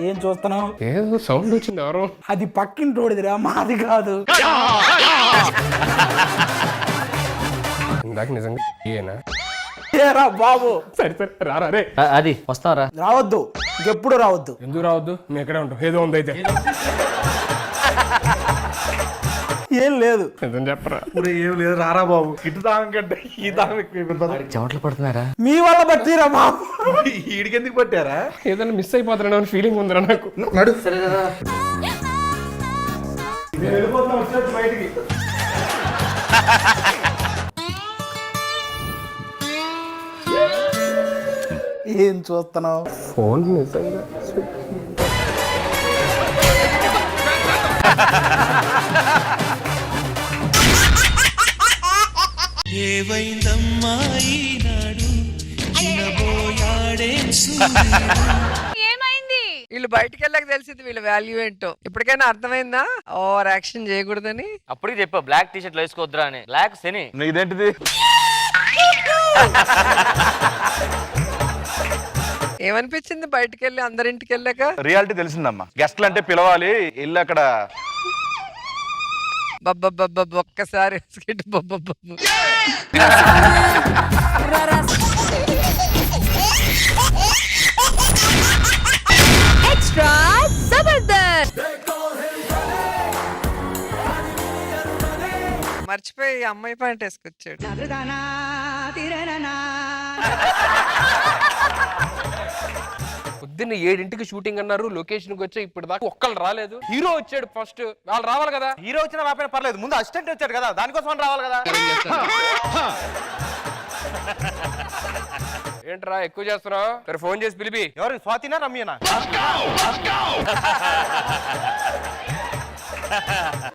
Speaker 11: ఏం చూస్తున్నావు?
Speaker 3: ఏదో సౌండ్ వచ్చింది. ఎవరు?
Speaker 11: అది పక్కింటోడిదిరా, మాది కాదు.
Speaker 3: ఇందాక నిజంగా ఏనా?
Speaker 11: ఏరా బాబు.
Speaker 3: సరే సరే రారా రే.
Speaker 2: అది వస్తారా?
Speaker 11: రావద్దు, ఇంకెప్పుడు రావద్దు.
Speaker 3: ఎందుకు రావద్దు? మేము ఎక్కడే ఉంటాం. ఏదో ఉంది అయితే.
Speaker 11: ఏం లేదు.
Speaker 3: నిజం చెప్పరా.
Speaker 10: ఏం లేదు, రారా బాబు. ఇటు దాగం కంటే ఈ దాగం ఎక్కువ.
Speaker 2: చెమటలు పడుతున్నారా?
Speaker 11: మీ వల్ల పట్టిరా బాబు.
Speaker 10: ఈడికి ఎందుకు పట్టారా?
Speaker 3: ఏదైనా మిస్ అయిపోతున్నా ఫీలింగ్ ఉందిరా నాకు.
Speaker 10: నడు.
Speaker 5: బయటికి
Speaker 11: ఏం చూస్తున్నావు?
Speaker 3: ఫోన్ నిజంగా
Speaker 11: ఏమైందమ్మా ఈనాడు చిన్నబోయాడే
Speaker 1: ఏమైంది?
Speaker 4: వీళ్ళు బయటికి వెళ్ళాక తెలిసింది వీళ్ళ వాల్యూ ఏంటో. ఇప్పటికైనా అర్థమైందా ఓవర్ యాక్షన్ చేయకూడదని?
Speaker 2: అప్పటికి చెప్పా బ్లాక్ టీ షర్ట్ వేసుకోవద్దురా అని. బ్లాక్ శని.
Speaker 10: ఇదేంటిది?
Speaker 4: ఏమనిపించింది బయటికి వెళ్ళి అందరింటికి వెళ్ళాక?
Speaker 10: రియాలిటీ తెలిసిందమ్మా. గెస్ట్లు అంటే పిలవాలి, ఇల్లు అక్కడ.
Speaker 4: బబ్బబ్బబ్బ ఒక్కసారి స్కిట్ బబ్బబ్బ.
Speaker 1: ఎక్స్ట్రా జబర్దస్త్.
Speaker 4: మర్చిపోయి ఈ అమ్మాయి పాయింట్ వేసుకొచ్చాడు.
Speaker 3: పొద్దున్న 7ంటికి షూటింగ్ అన్నారు. లొకేషన్ కి వచ్చా ఇప్పుడు దాకా ఒక్కళ్ళు రాలేదు. హీరో వచ్చాడు ఫస్ట్. వాళ్ళు రావాలి కదా.
Speaker 7: హీరో వచ్చినా రాకపోయినా పర్లేదు, ముందు అసిస్టెంట్ వచ్చాడు కదా, దానికోసం రావాలి కదా.
Speaker 3: ఏంట్రా ఎక్కువ చేస్తున్నావు? సరే ఫోన్ చేసి పిలిపి.
Speaker 7: ఎవరు? స్వాతినా రమ్యనా?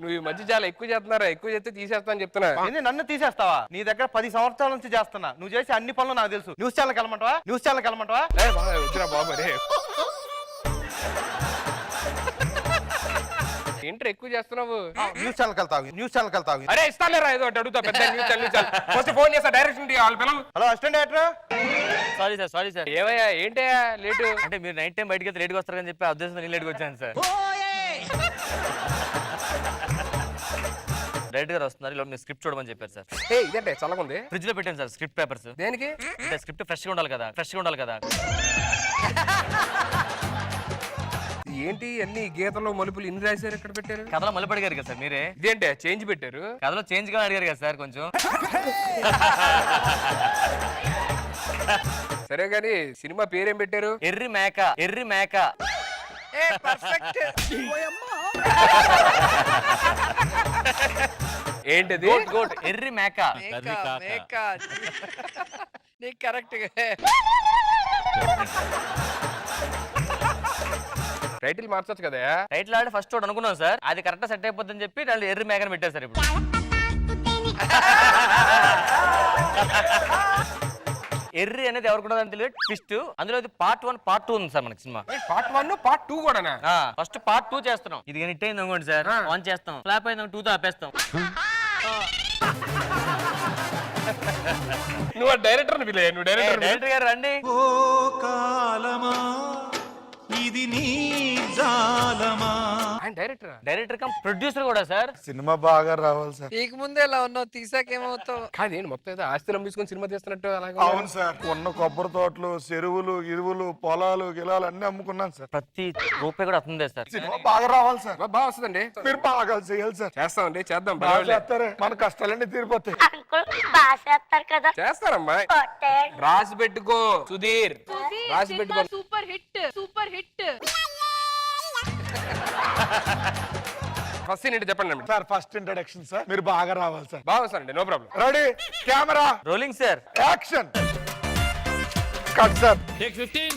Speaker 3: నువ్వు ఈ మధ్య చాలా ఎక్కువ చేస్తున్నారా. ఎక్కువ చేస్తే తీసేస్తా అని చెప్తున్నా.
Speaker 7: నన్ను తీసేస్తావా? నీ దగ్గర 10 సంవత్సరాల నుంచి చేస్తున్నా. నువ్వు చేసే అన్ని పనులు నాకు తెలుసు. న్యూస్ ఛానల్ వెళ్ళమంటావా? న్యూస్ ఛానల్ వెళ్ళమంటావా?
Speaker 3: వచ్చినా బాబు. ఏంట్రా ఎక్కువ చేస్తున్నావు?
Speaker 7: న్యూస్ ఛానల్ వెళ్తావు, న్యూస్ ఛానల్ వెళ్తావు.
Speaker 3: అరే ఇస్తాలేరా ఏదో ఒకటి అడుగుతా. పెద్ద న్యూస్ ఛానల్ ఫస్ట్ ఫోన్ చేస్తా. డైరెక్షన్ వాళ్ళ పిల్లలు.
Speaker 7: Hello assistant director.
Speaker 2: Sorry sir.
Speaker 3: ఏమయ్యా ఏంటయ్యా లేటు?
Speaker 2: అంటే మీరు నైట్ టైం బయటకి లేట్గా వస్తారని చెప్పి ఆ ఉద్దేశంతో నేను లేట్గా వచ్చాను సార్. డైరెక్ట్ గారు వస్తున్నారు. ఇలా మీరు స్క్రిప్ట్ చూడమని చెప్పారు సార్.
Speaker 3: ఇదేంటే చల్లగుంది.
Speaker 2: ఫ్రిడ్జ్ లో పెట్టాను సార్ స్క్రిప్ట్ పేపర్స్.
Speaker 3: దేనికి?
Speaker 2: అంటే స్క్రిప్ట్ ఫ్రెష్ గా ఉండాలి కదా.
Speaker 3: ఏంటి అన్ని గీతలు మలుపులు ఇన్ని రాశారు? ఎక్కడ పెట్టారు?
Speaker 2: కథలో మలుపు అడిగారు కదా సార్ మీరే.
Speaker 3: ఇదేంటే చేంజ్ పెట్టారు?
Speaker 2: కథలో చేంజ్ గా అడిగారు కదా సార్ కొంచెం.
Speaker 3: సరే కానీ సినిమా పేరేం పెట్టారు?
Speaker 2: ఎర్రి మేక.
Speaker 4: పర్ఫెక్ట్.
Speaker 3: ఏంటిది?
Speaker 2: గోట్ ఎర్రి మేక.
Speaker 4: నీకు కరెక్ట్.
Speaker 3: టైటిల్ మార్చొచ్చు కదా.
Speaker 2: టైటిల్ ఆడి ఫస్ట్ ఒకటి అనుకున్నాం సార్. అది కరెక్ట్ సెట్ అయిపోతుందని చెప్పి దాంట్లో ఎర్రి మేకని పెట్టారు సార్. ఇప్పుడు ఎర్రి అనేది ఎవరికి తెలియదు ట్విస్ట్. అందులో పార్ట్ 1 పార్ట్ 2 ఉంది సార్ మనకి సినిమా.
Speaker 3: పార్ట్ 1 పార్ట్ 2 కూడా.
Speaker 2: ఫస్ట్ పార్ట్ 2 చేస్తున్నాం. ఇది హిట్ అయింది అనుకోండి సార్, 1 చేస్తాం. ఫ్లాప్ అయింది 2తో ఆపేస్తాం.
Speaker 3: నువ్వు డైరెక్టర్ నువ్వు
Speaker 2: డైరెక్టర్ గారు రండి.
Speaker 11: ఓ కాలమా ఇది నీ జాలమా.
Speaker 3: ఆయన డైరెక్టర్
Speaker 2: డైరెక్టర్ కమ్ ప్రొడ్యూసర్ కూడా సార్.
Speaker 10: సినిమా బాగా రావాలి సార్.
Speaker 4: నీకు ముందే ఎలా ఉన్నావు, తీసాకేమవుతావు?
Speaker 3: కాదు మొత్తం ఏదో ఆస్తిలో తీసుకొని సినిమా తీస్తున్నట్టు అలాగే.
Speaker 10: అవును సార్, ఉన్న కొబ్బరి తోటలు, చెరువులు, ఇరువులు, పొలాలు, గిలాలు అన్ని అమ్ముకున్నాను సార్.
Speaker 2: ప్రతి రూపాయి కూడా అతుందే సార్.
Speaker 10: సినిమా బాగా రావాలి సార్.
Speaker 3: బాగా వస్తుందండి.
Speaker 10: మీరు బాగా చేయాలి సార్.
Speaker 3: చేస్తామండి, చేద్దాం.
Speaker 10: బాగా చేస్తారే, మన కష్టాలన్నీ తీరిపోతాయి.
Speaker 12: అంకుల్ బాగా చేస్తారు కదా.
Speaker 3: చేస్తారమ్మా, రాసి పెట్టుకో సుధీర్, రాసి పెట్టుకో.
Speaker 6: Super hit, super hit.
Speaker 3: First scene ఏంటి చెప్పండి
Speaker 10: సార్. First introduction sir. మీరు బాగా రావాలి సార్.
Speaker 3: బాగా వస్తానండి, no problem.
Speaker 10: Ready, camera
Speaker 2: rolling sir.
Speaker 10: Action. Cut sir.
Speaker 9: Take 15.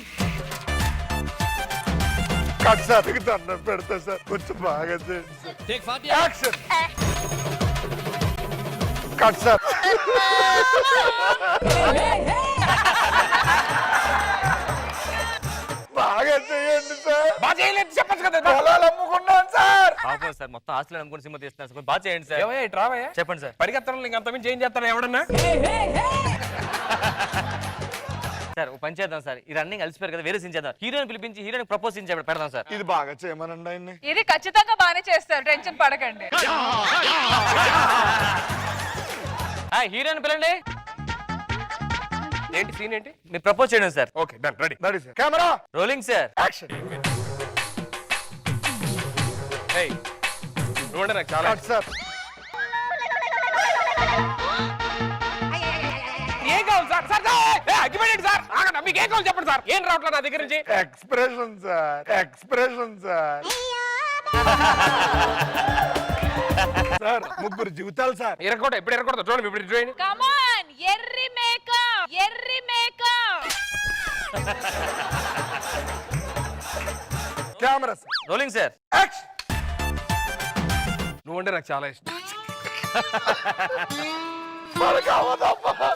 Speaker 10: Cut sir. మీకు దండం పెడతా సార్, కొంచెం బాగా చేయండి sir.
Speaker 9: Take 40.
Speaker 10: Action. Cut sir. బాగా చేయండి సార్.
Speaker 3: బాగా చేయలేదు చెప్పచ్చు కదా.
Speaker 10: పొలాలు అమ్ముకున్నాను సార్.
Speaker 2: పాపం సార్, మొత్తం ఆస్తులు అనుకుని సినిమా తీస్తున్నారు సార్. బాగా చేయండి సార్.
Speaker 3: ఏమయ్యా ఇటు రావయ్యా.
Speaker 2: చెప్పండి సార్.
Speaker 3: పరిగెత్తడం ఇంక అంతమించి ఏం చేస్తాను ఎవడన్నా.
Speaker 2: సార్ ఓ పని చేద్దాం సార్, ఈ రన్నింగ్ అలసిపోయారు కదా, వేరే సీన్ చేద్దాం. హీరోని పిలిపించి హీరోని ప్రపోజ్ సీన్ పెడదాం సార్.
Speaker 10: ఇది బాగా చేయమనండి ఆయన్ని.
Speaker 6: ఇది ఖచ్చితంగా బానే చేస్తారు, టెన్షన్ పడకండి.
Speaker 2: హీరోని పిలండి.
Speaker 3: ఏంటి సీన్ ఏంటి?
Speaker 2: మీరు ప్రపోజ్ చేయడం sir.
Speaker 3: Okay done, ready.
Speaker 10: Ready sir. Camera
Speaker 2: rolling sir.
Speaker 10: Action.
Speaker 3: ఏయ్ నువ్వు నాకు చాలా
Speaker 10: కట్ సార్.
Speaker 3: ఏం కావాలి సార్? Sir అగ్గిపెట్టండి sir. ఆగండి, మీకు ఏం కావాలి చెప్పండి సార్. ఏం రావట్లేదు నా దగ్గర నుంచి.
Speaker 10: Expression sir. Expression sir. Sir ముగ్గురు జీవితాలు సార్.
Speaker 3: ఎరగకూడదు, ఎప్పుడు ఎరగకూడదు. చూడండి ఇప్పుడు చూడండి.
Speaker 6: కమ్ ఆన్, ఎర్రి మేక, ఎర్రి మేక.
Speaker 10: Camera sir.
Speaker 2: Rolling sir.
Speaker 10: Action.
Speaker 3: నువ్వు అంటే నాకు చాలా ఇష్టం.
Speaker 10: మనకు అవ్వదమ్మా.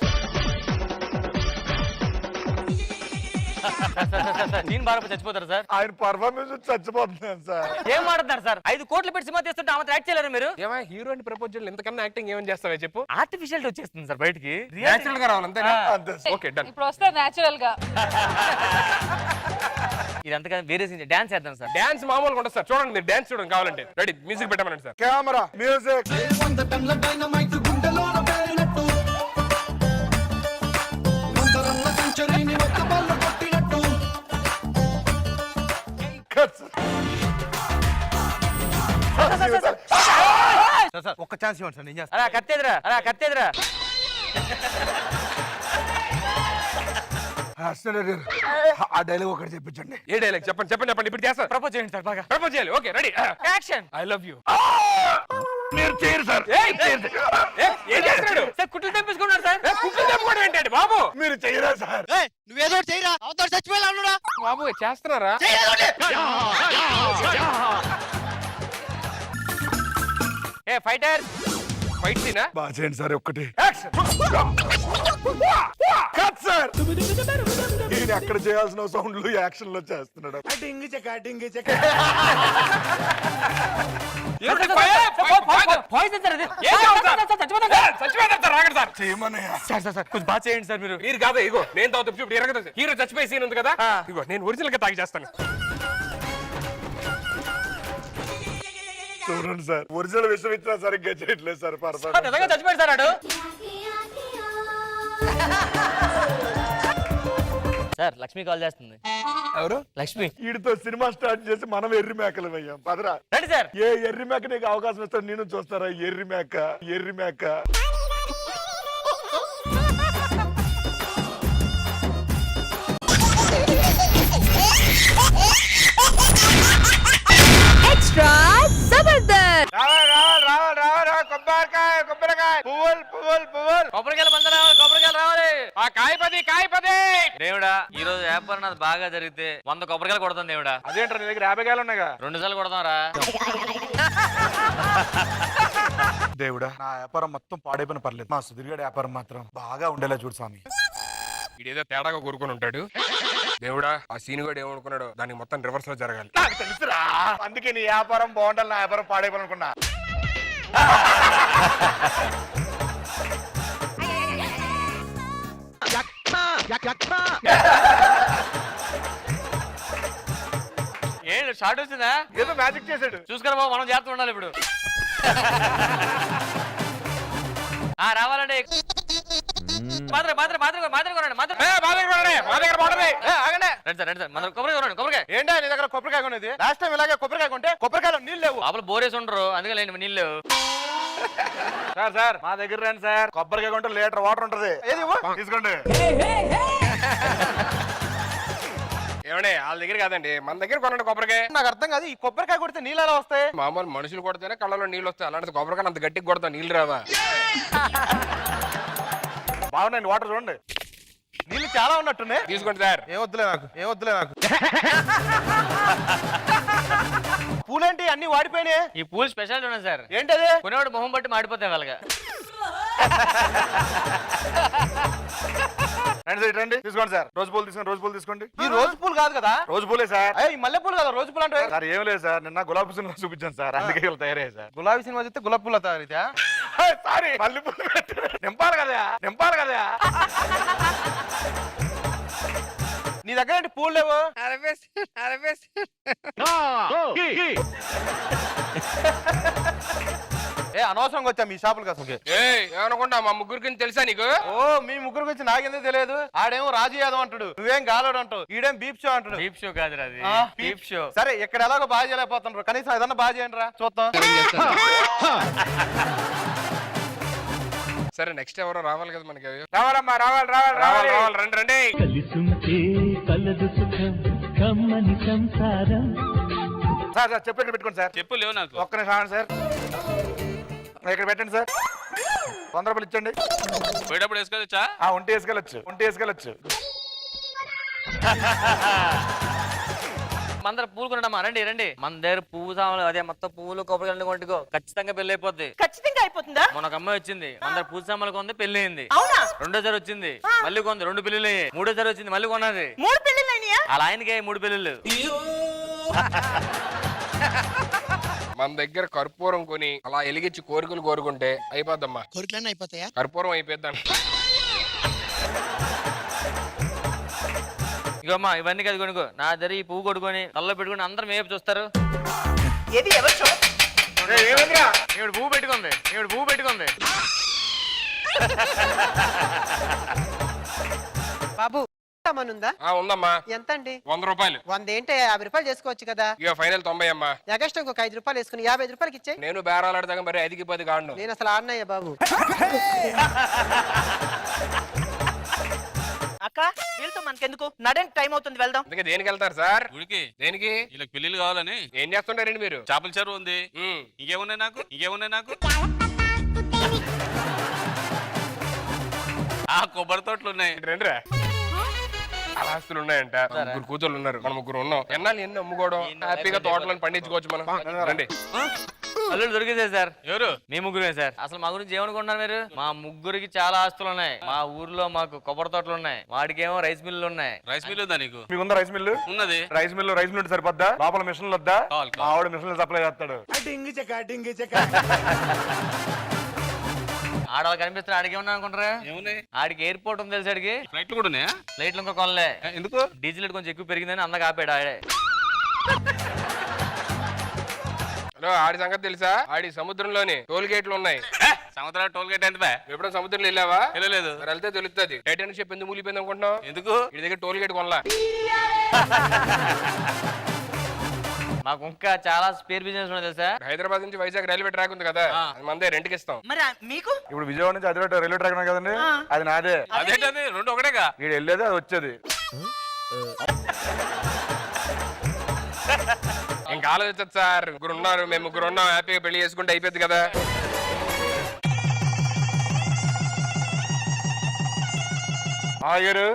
Speaker 2: సీన్ బాగా చచ్చిపోతారు సార్.
Speaker 10: ఆయన పర్ఫార్మెన్స్ చచ్చిపోతున్నాను సార్.
Speaker 2: ఏం మాట్లాడతారు సార్? 5 కోట్లు పెట్టి సినిమా తీస్తుంటే ఆమె యాక్ట్ చేయలేరు మీరు?
Speaker 3: ఏమా హీరోని ప్రపోజ్ చేయాలి, ఎంతకన్నా యాక్టింగ్ ఏమని చేస్తావే చెప్పు.
Speaker 2: ఆర్టిఫిషియల్ వచ్చేస్తుంది సార్ బయటికి.
Speaker 3: నేచురల్ గా రావాలి అంతేనా?
Speaker 10: అంతే సార్.
Speaker 3: Okay done.
Speaker 6: ఇప్పుడు వస్తారు నేచురల్ గా.
Speaker 2: ఇదంతా వేరే సీన్ డాన్స్ చేద్దాం సార్.
Speaker 3: డాన్స్ మామూలుగా ఉంటుంది సార్. చూడండి మీరు డాన్స్ చూడండి కావాలంటే. రెడీ, మ్యూజిక్ పెట్టమనండి sir.
Speaker 10: Camera music. Cut sir.
Speaker 5: ఒక్క ఛాన్స్ ఇవ్వండి సార్, నేను చేస్తాను.
Speaker 2: అలా కత్తేదిరా, అలా కత్తేదిరా.
Speaker 10: ఆ డైలాగ్ ఒకటి చెప్పించండి.
Speaker 3: ఏ డైలాగ్ చెప్పండి చెప్పండి చెప్పండి. ఇప్పుడు చేస్తారు.
Speaker 2: ప్రపోజ్ చేయండి సార్. బాగా
Speaker 3: ప్రపోజ్ చేయాలి. Okay ready,
Speaker 2: action.
Speaker 3: I love you.
Speaker 10: మీరు చేయరు సార్.
Speaker 3: ఏం చేస్తున్నాడు
Speaker 2: సార్? కుట్లు తెప్పించుకున్నారు సార్.
Speaker 3: కుక్కలు తెప్పుకోవడం ఏంటండి బాబు?
Speaker 10: మీరు చేయరా సార్.
Speaker 5: నువ్వేదో చేయరా, అవతల చచ్చిపోయాడు.
Speaker 3: బాబు చేస్తున్నారా?
Speaker 2: ఏ ఫైటర్.
Speaker 3: ఫైట్ సీనా?
Speaker 10: బాగా చేయండి సార్. ఒక్కటి కట్ సార్. ఈయన ఎక్కడ చేయాల్సిన సౌండ్లు యాక్షన్ లో చేస్తున్నాడు.
Speaker 2: పాయిజన్ సార్ అది.
Speaker 10: చేయమనయ్యా.
Speaker 2: సార్ సార్ సార్ కొంచెం బాగా చేయండి సార్ మీరు.
Speaker 3: మీరు కాదు, ఇగో నేను తాగుతా. ఇప్పుడు ఎరగదు. హీరో చచ్చిపోయే సీన్ ఉంది కదా, ఇగో నేను ఒరిజినల్ గా తాగి చేస్తాను.
Speaker 10: చూడండి సార్, ఒరిజినల్ విషయం ఇచ్చినా సరిగ్గా చేయట్లేదు సార్. పర్ఫార్మెన్స్
Speaker 2: నిజంగా చచ్చిపోయాడు సార్ ఆడు. సార్ లక్ష్మి కాల్ చేస్తుంది.
Speaker 10: ఎవరు?
Speaker 2: లక్ష్మి.
Speaker 10: వీడితో సినిమా స్టార్ట్ చేసి మనం ఎర్రి మేకలు అయ్యాం. పదరా
Speaker 2: రండి సార్.
Speaker 10: ఏ ఎర్రి మేక నీకు అవకాశం ఇస్తాను, నేను చూస్తారా? ఎర్రి మేక, ఎర్రి మేక.
Speaker 6: ఎక్స్ట్రా జబర్దస్త్.
Speaker 3: కొబ్బరికాయ కొబ్బరికాయ పువ్వులు పువ్వులు పువ్వులు.
Speaker 2: కొబ్బరికాయలు మంద రావాలి, కొబ్బరికాయలు రావాలి.
Speaker 3: ఆ కాయపది కాయపది.
Speaker 2: దేవుడా ఈ రోజు వ్యాపారం నాది బాగా జరిగితే 100 కొబ్బరికాయలు కొడతాం దేవుడా.
Speaker 3: అదేంటారు నీ దగ్గర 50 కాయలు ఉన్నాయిగా.
Speaker 2: 2 సార్లు కొడతాం రా.
Speaker 10: దేవుడా నా వ్యాపారం మొత్తం పాడైపోయిన పర్లేదు, మా సుధీర్ వ్యాపారం మాత్రం బాగా ఉండేలా చూడు స్వామి.
Speaker 3: వీడేదో తేడాగా కోరుకుని ఉంటాడు. దేవుడా ఆ సీన్ కూడా ఏమనుకున్నాడు, దానికి మొత్తం రివర్స్ లో జరగాలి.
Speaker 10: నాకు తెలుసురా, అందుకే నీ వ్యాపారం బాగుండాలి, నా వ్యాపారం పాడైపోవాలనుకున్నా.
Speaker 2: ఏంటి షార్ట్ వచ్చిందా?
Speaker 5: ఏదో మ్యాజిక్ చేశాడు.
Speaker 2: చూసుకురా బాబు, మనం జాగ్రత్త ఉండాలి ఇప్పుడు. రావాలండి.
Speaker 7: ఏంటో నీ దగ్గర కొబ్బరికాయ కొనేది? లాస్ట్ టైం ఇలాగే కొబ్బరికాయ కొంటే కొబ్బరికాయలో నీళ్ళు లేవు.
Speaker 2: లోపల బోరేసి ఉండరు, అందుకే లేండి నీళ్ళు లేవు.
Speaker 5: సార్ మా దగ్గర రండి సార్. కొబ్బరికాయ కొంటే లీటర్ వాటర్ ఉంటది.
Speaker 7: ఏది ఇవ్వు?
Speaker 5: తీసుకోండి.
Speaker 3: ఏమండి వాళ్ళ దగ్గర కాదండి, మన దగ్గర కొనండి కొబ్బరికాయ.
Speaker 7: నాకు అర్థం కాదు, ఈ కొబ్బరికాయ కొడితే నీళ్ళు ఎలా వస్తాయి?
Speaker 3: మామూలు మనుషులు కొడితేనే కళ్ళలో నీళ్ళు వస్తాయి, అలాంటి కొబ్బరికాయ అంత గట్టిగా కొడతా నీళ్ళు రావా?
Speaker 5: బాగున్నాయండి వాటర్ చూడండి.
Speaker 7: నీళ్ళు చాలా ఉన్నట్టున్నాయి.
Speaker 3: తీసుకోండి సార్.
Speaker 7: ఏం వద్దులే నాకు. పూలేంటి అన్ని వాడిపోయినాయి?
Speaker 2: ఈ పూల్ స్పెషల్ ఉన్నాయి సార్.
Speaker 7: ఏంటది?
Speaker 2: కొనేవాడు మొహం బట్టి మాడిపోతాయి వాళ్ళగా.
Speaker 5: రండి తీసుకోండి సార్. రోజు పూలు తీసుకోండి.
Speaker 7: ఈ రోజు పూలు కాదు కదా?
Speaker 5: రోజు పూలే సార్.
Speaker 7: ఈ మల్లె పూలు కదా రోజు పూలు అంటే?
Speaker 5: సార్ ఏం లేదు సార్, నిన్న గులాబీ సినిమా చూపించాను సార్, అందుకే వీళ్ళు తయారయ్యాయి సార్.
Speaker 7: గులాబీ సినిమా చూస్తే గులాబీ పూలు తయారైతే
Speaker 5: సారీ మల్లె పూలు నింపాలి కదా.
Speaker 7: నీ దగ్గర ఏంటి పూలు లేవు? అనవసరంగా వచ్చా మీ షాపులు కోసం.
Speaker 3: ఏమనుకుంటా మా ముగ్గురికి తెలుసా నీకు?
Speaker 7: ఓ మీ ముగ్గురు గురించి నాకెందుకు తెలియదు? ఆడేమో రాజు యాదవ్ అంటాడు, నువ్వేం గాలోడు అంటావు, ఈడేం బీప్ షో అంటాడు.
Speaker 2: బీప్ షో కాదు అది, బీప్ షో.
Speaker 7: సరే ఇక్కడ ఎలాగో బాగా చేయలేకపోతున్నారు, కనీసం ఏదన్నా బాగా చేయండి రా చూద్దాం.
Speaker 3: సరే నెక్స్ట్ ఎవరో రావాలి కదా మనకి.
Speaker 5: రావాలమ్మా, రావాలి.
Speaker 3: రండి.
Speaker 5: సార్ చెప్పు ఇక్కడ పెట్టుకోండి సార్.
Speaker 8: చెప్పు లేవు నాకు.
Speaker 5: ఒక్క నిమిషం సార్, ఇక్కడ పెట్టండి సార్. 100 రూపాయలు ఇచ్చండి.
Speaker 8: పోయేటప్పుడు వేసుకోవచ్చా?
Speaker 5: ఒంటి వేసుకెళ్ళచ్చు.
Speaker 2: మందర పూలు కొనడమ్మా, రండి. మన దగ్గర పువ్వు సామాన్లు అదే మొత్తం పువ్వులు కొబ్బరికాయలు కొంటికో ఖచ్చితంగా పెళ్లి అయిపోద్ది.
Speaker 6: ఖచ్చితంగా అయిపోతుందా?
Speaker 2: మన ఒక అమ్మాయి వచ్చింది, మందర పూజ సామాన్లు కొంది, పెళ్లి అయింది.
Speaker 6: అవునా?
Speaker 2: రెండోసారి వచ్చింది, మళ్ళీ కొంది, 2 పెళ్లిళ్ళు అయ్యాయి. మూడోసారి వచ్చింది, మళ్ళీ కొన్నది.
Speaker 6: 3 పెళ్లిళ్ళైనయా?
Speaker 2: అలా ఆయనకి 3 పెళ్లిళ్ళు.
Speaker 3: మన దగ్గర కర్పూరం కొని అలా ఎలిగించి కోరికలు కోరుకుంటే అయిపోద్దమ్మా.
Speaker 11: కోరికలన్నీ అయిపోతాయా?
Speaker 3: కర్పూరం అయిపోద్దాం.
Speaker 2: ఇగమ్మా ఇవన్నీ కదా కొనుక్కో. నా దగ్గర ఈ పువ్వు కొడుకొని నల్ల పెట్టుకుని అందరం మేపు చూస్తారు.
Speaker 6: ఏది ఎవరు?
Speaker 2: ఈవిడ పువ్వు పెట్టుకుంది.
Speaker 6: బాబు ఉందా?
Speaker 3: ఉందమ్మా.
Speaker 6: ఎంత అండి?
Speaker 3: 100 రూపాయలు.
Speaker 6: 100 ఏంటి? 50 రూపాయలు చేసుకోవచ్చు కదా?
Speaker 3: ఇక ఫైనల్ 90 అమ్మా.
Speaker 6: ఎగస్ట్ ఇంకొక 5 రూపాయలు వేసుకుని 55 రూపాయలకి ఇచ్చే.
Speaker 3: నేను బేరాలాడదాకా మరి 5కి 10 కాను.
Speaker 6: నేను అసలు ఆడినయ్యా బాబు. అక్క వీళ్ళతో మనకెందుకు? నడడానికి టైం అవుతుంది, వెళ్దాం.
Speaker 3: అందుకే దేనికి వెళ్తారు సార్?
Speaker 8: గుడికి.
Speaker 3: దేనికి?
Speaker 8: వీళ్ళకి పెళ్లిళ్ళు కావాలని.
Speaker 3: ఏం చేస్తుంటారండి మీరు?
Speaker 8: చేపల చెరువు ఉంది. ఇంకేమున్నాయి నాకు? కొబ్బరి తోటలు ఉన్నాయి.
Speaker 3: రండిరా. ఆస్తులు ఉన్నాయంట, 3 కూతుర్లు ఉన్నారు, మనం 3 ఉన్నాం. ఎన్నాళ్ళు ఎన్ని అమ్ముకోవడం, హ్యాపీగా తోటలను పండించుకోవచ్చు మనం. రండి.
Speaker 2: అల్లుడు దొరికితే సార్.
Speaker 8: ఎవరు?
Speaker 2: మీ ముగ్గురే సార్. అసలు మా గురించి ఏమనుకుంటున్నారు మీరు? మా ముగ్గురికి చాలా ఆస్తులు ఉన్నాయి. మా ఊర్లో మాకు కొబ్బరి తోటలు ఉన్నాయి, వాడికేమో రైస్ మిల్లు ఉన్నాయి.
Speaker 8: రైస్ మిల్ ఉందా నీకు?
Speaker 5: మీకుందా రైస్ మిల్లు?
Speaker 8: ఉన్నది.
Speaker 5: రైస్ మిల్లు ఉంటే సరిపోద్దా? లోపల మిషన్లు వద్దా? మా ఆవిడ మిషన్లు సప్లై చేస్తాడు.
Speaker 2: ఆడవాళ్ళు కనిపిస్తారు. ఆడికి ఏమన్నా అనుకుంటారా?
Speaker 8: ఏమున్నాయి?
Speaker 2: ఆడికి ఎయిర్పోర్ట్ ఉంది తెలుసు. ఆడికి
Speaker 8: ఫ్లైట్లు కూడా ఉన్నాయా?
Speaker 2: ఫ్లైట్లు ఇంకా కొనలే.
Speaker 8: ఎందుకు?
Speaker 2: డీజిల్ రేట్ కొంచెం ఎక్కువ పెరిగిందని అందగా ఆపాడు ఆడే.
Speaker 3: ఆడి సంగతి తెలుసా? ఆడి సముద్రంలోని టోల్ గేట్లు ఉన్నాయి.
Speaker 8: సముద్రాలు టోల్ గేట్ ఎంత?
Speaker 3: ఎప్పుడో సముద్రంలో వెళ్ళావా?
Speaker 8: వెళ్ళలేదు.
Speaker 3: మరి వెళ్తే తెలుస్తుంది. టైటానిక్ షిప్ ఎందుకు మూలిపోయింది అనుకుంటున్నావు?
Speaker 8: ఎందుకు?
Speaker 3: ఇడి దగ్గర టోల్ గేట్ కొనలా.
Speaker 2: మాకు ఇంకా చాలా స్పేర్ బిజినెస్ ఉంది తెలుసా?
Speaker 3: హైదరాబాద్ నుంచి వైజాగ్ రైల్వే ట్రాక్ ఉంది కదా, అది మందే రెంట్కి ఇస్తాం.
Speaker 6: మరి మీకు?
Speaker 5: ఇప్పుడు విజయవాడ నుంచి హైదరాబాద్ రైల్వే ట్రాక్ ఉన్నాయి కదండి, అది నాదే.
Speaker 8: అదేంటది? 2 ఒకటేగా.
Speaker 5: వీడు వెళ్ళేది, అది వచ్చేది.
Speaker 3: ఇంకా ఆలోచించదు సార్. 3 ఉన్నారు, మేము 3 ఉన్నాం, హ్యాపీగా పెళ్లి చేసుకుంటే అయిపోద్ది కదా.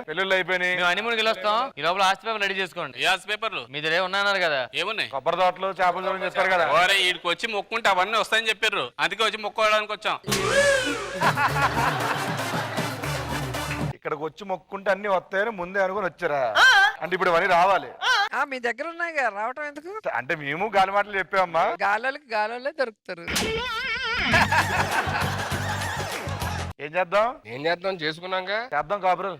Speaker 5: పెళ్ళిళ్ళు అయిపోయినాయి.
Speaker 2: మేము హనీమూన్కి వెళ్ళొస్తాం. ఈ లోపల ఆస్తి పేపర్ రెడీ చేసుకోండి.
Speaker 8: ఏ ఆస్తి పేపర్లు?
Speaker 2: మీ దగ్గర ఉన్నాయన్నారు కదా.
Speaker 8: ఏమున్నాయి?
Speaker 5: కొబ్బరి తోటలు, చేపల చెరువు చేస్తారు కదా.
Speaker 8: వీడికి వచ్చి మొక్కుంటే అవన్నీ వస్తాయని చెప్పారు, అందుకే వచ్చి మొక్కోవడానికి వచ్చాం.
Speaker 5: ఇక్కడికి వచ్చి మొక్కుంటే అన్ని వస్తాయని ముందే అనుకుని వచ్చారా? అంటే ఇప్పుడు అవన్నీ రావాలి.
Speaker 4: మీ దగ్గర ఉన్నాయి కదా, రావటం ఎందుకు?
Speaker 5: అంటే మేము గాలి మాటలు చెప్పామమ్మా.
Speaker 4: గాలోళ్ళే దొరుకుతారు.
Speaker 5: ఏం చేద్దాం?
Speaker 3: చేసుకున్నాక
Speaker 5: చేద్దాం కాపురు.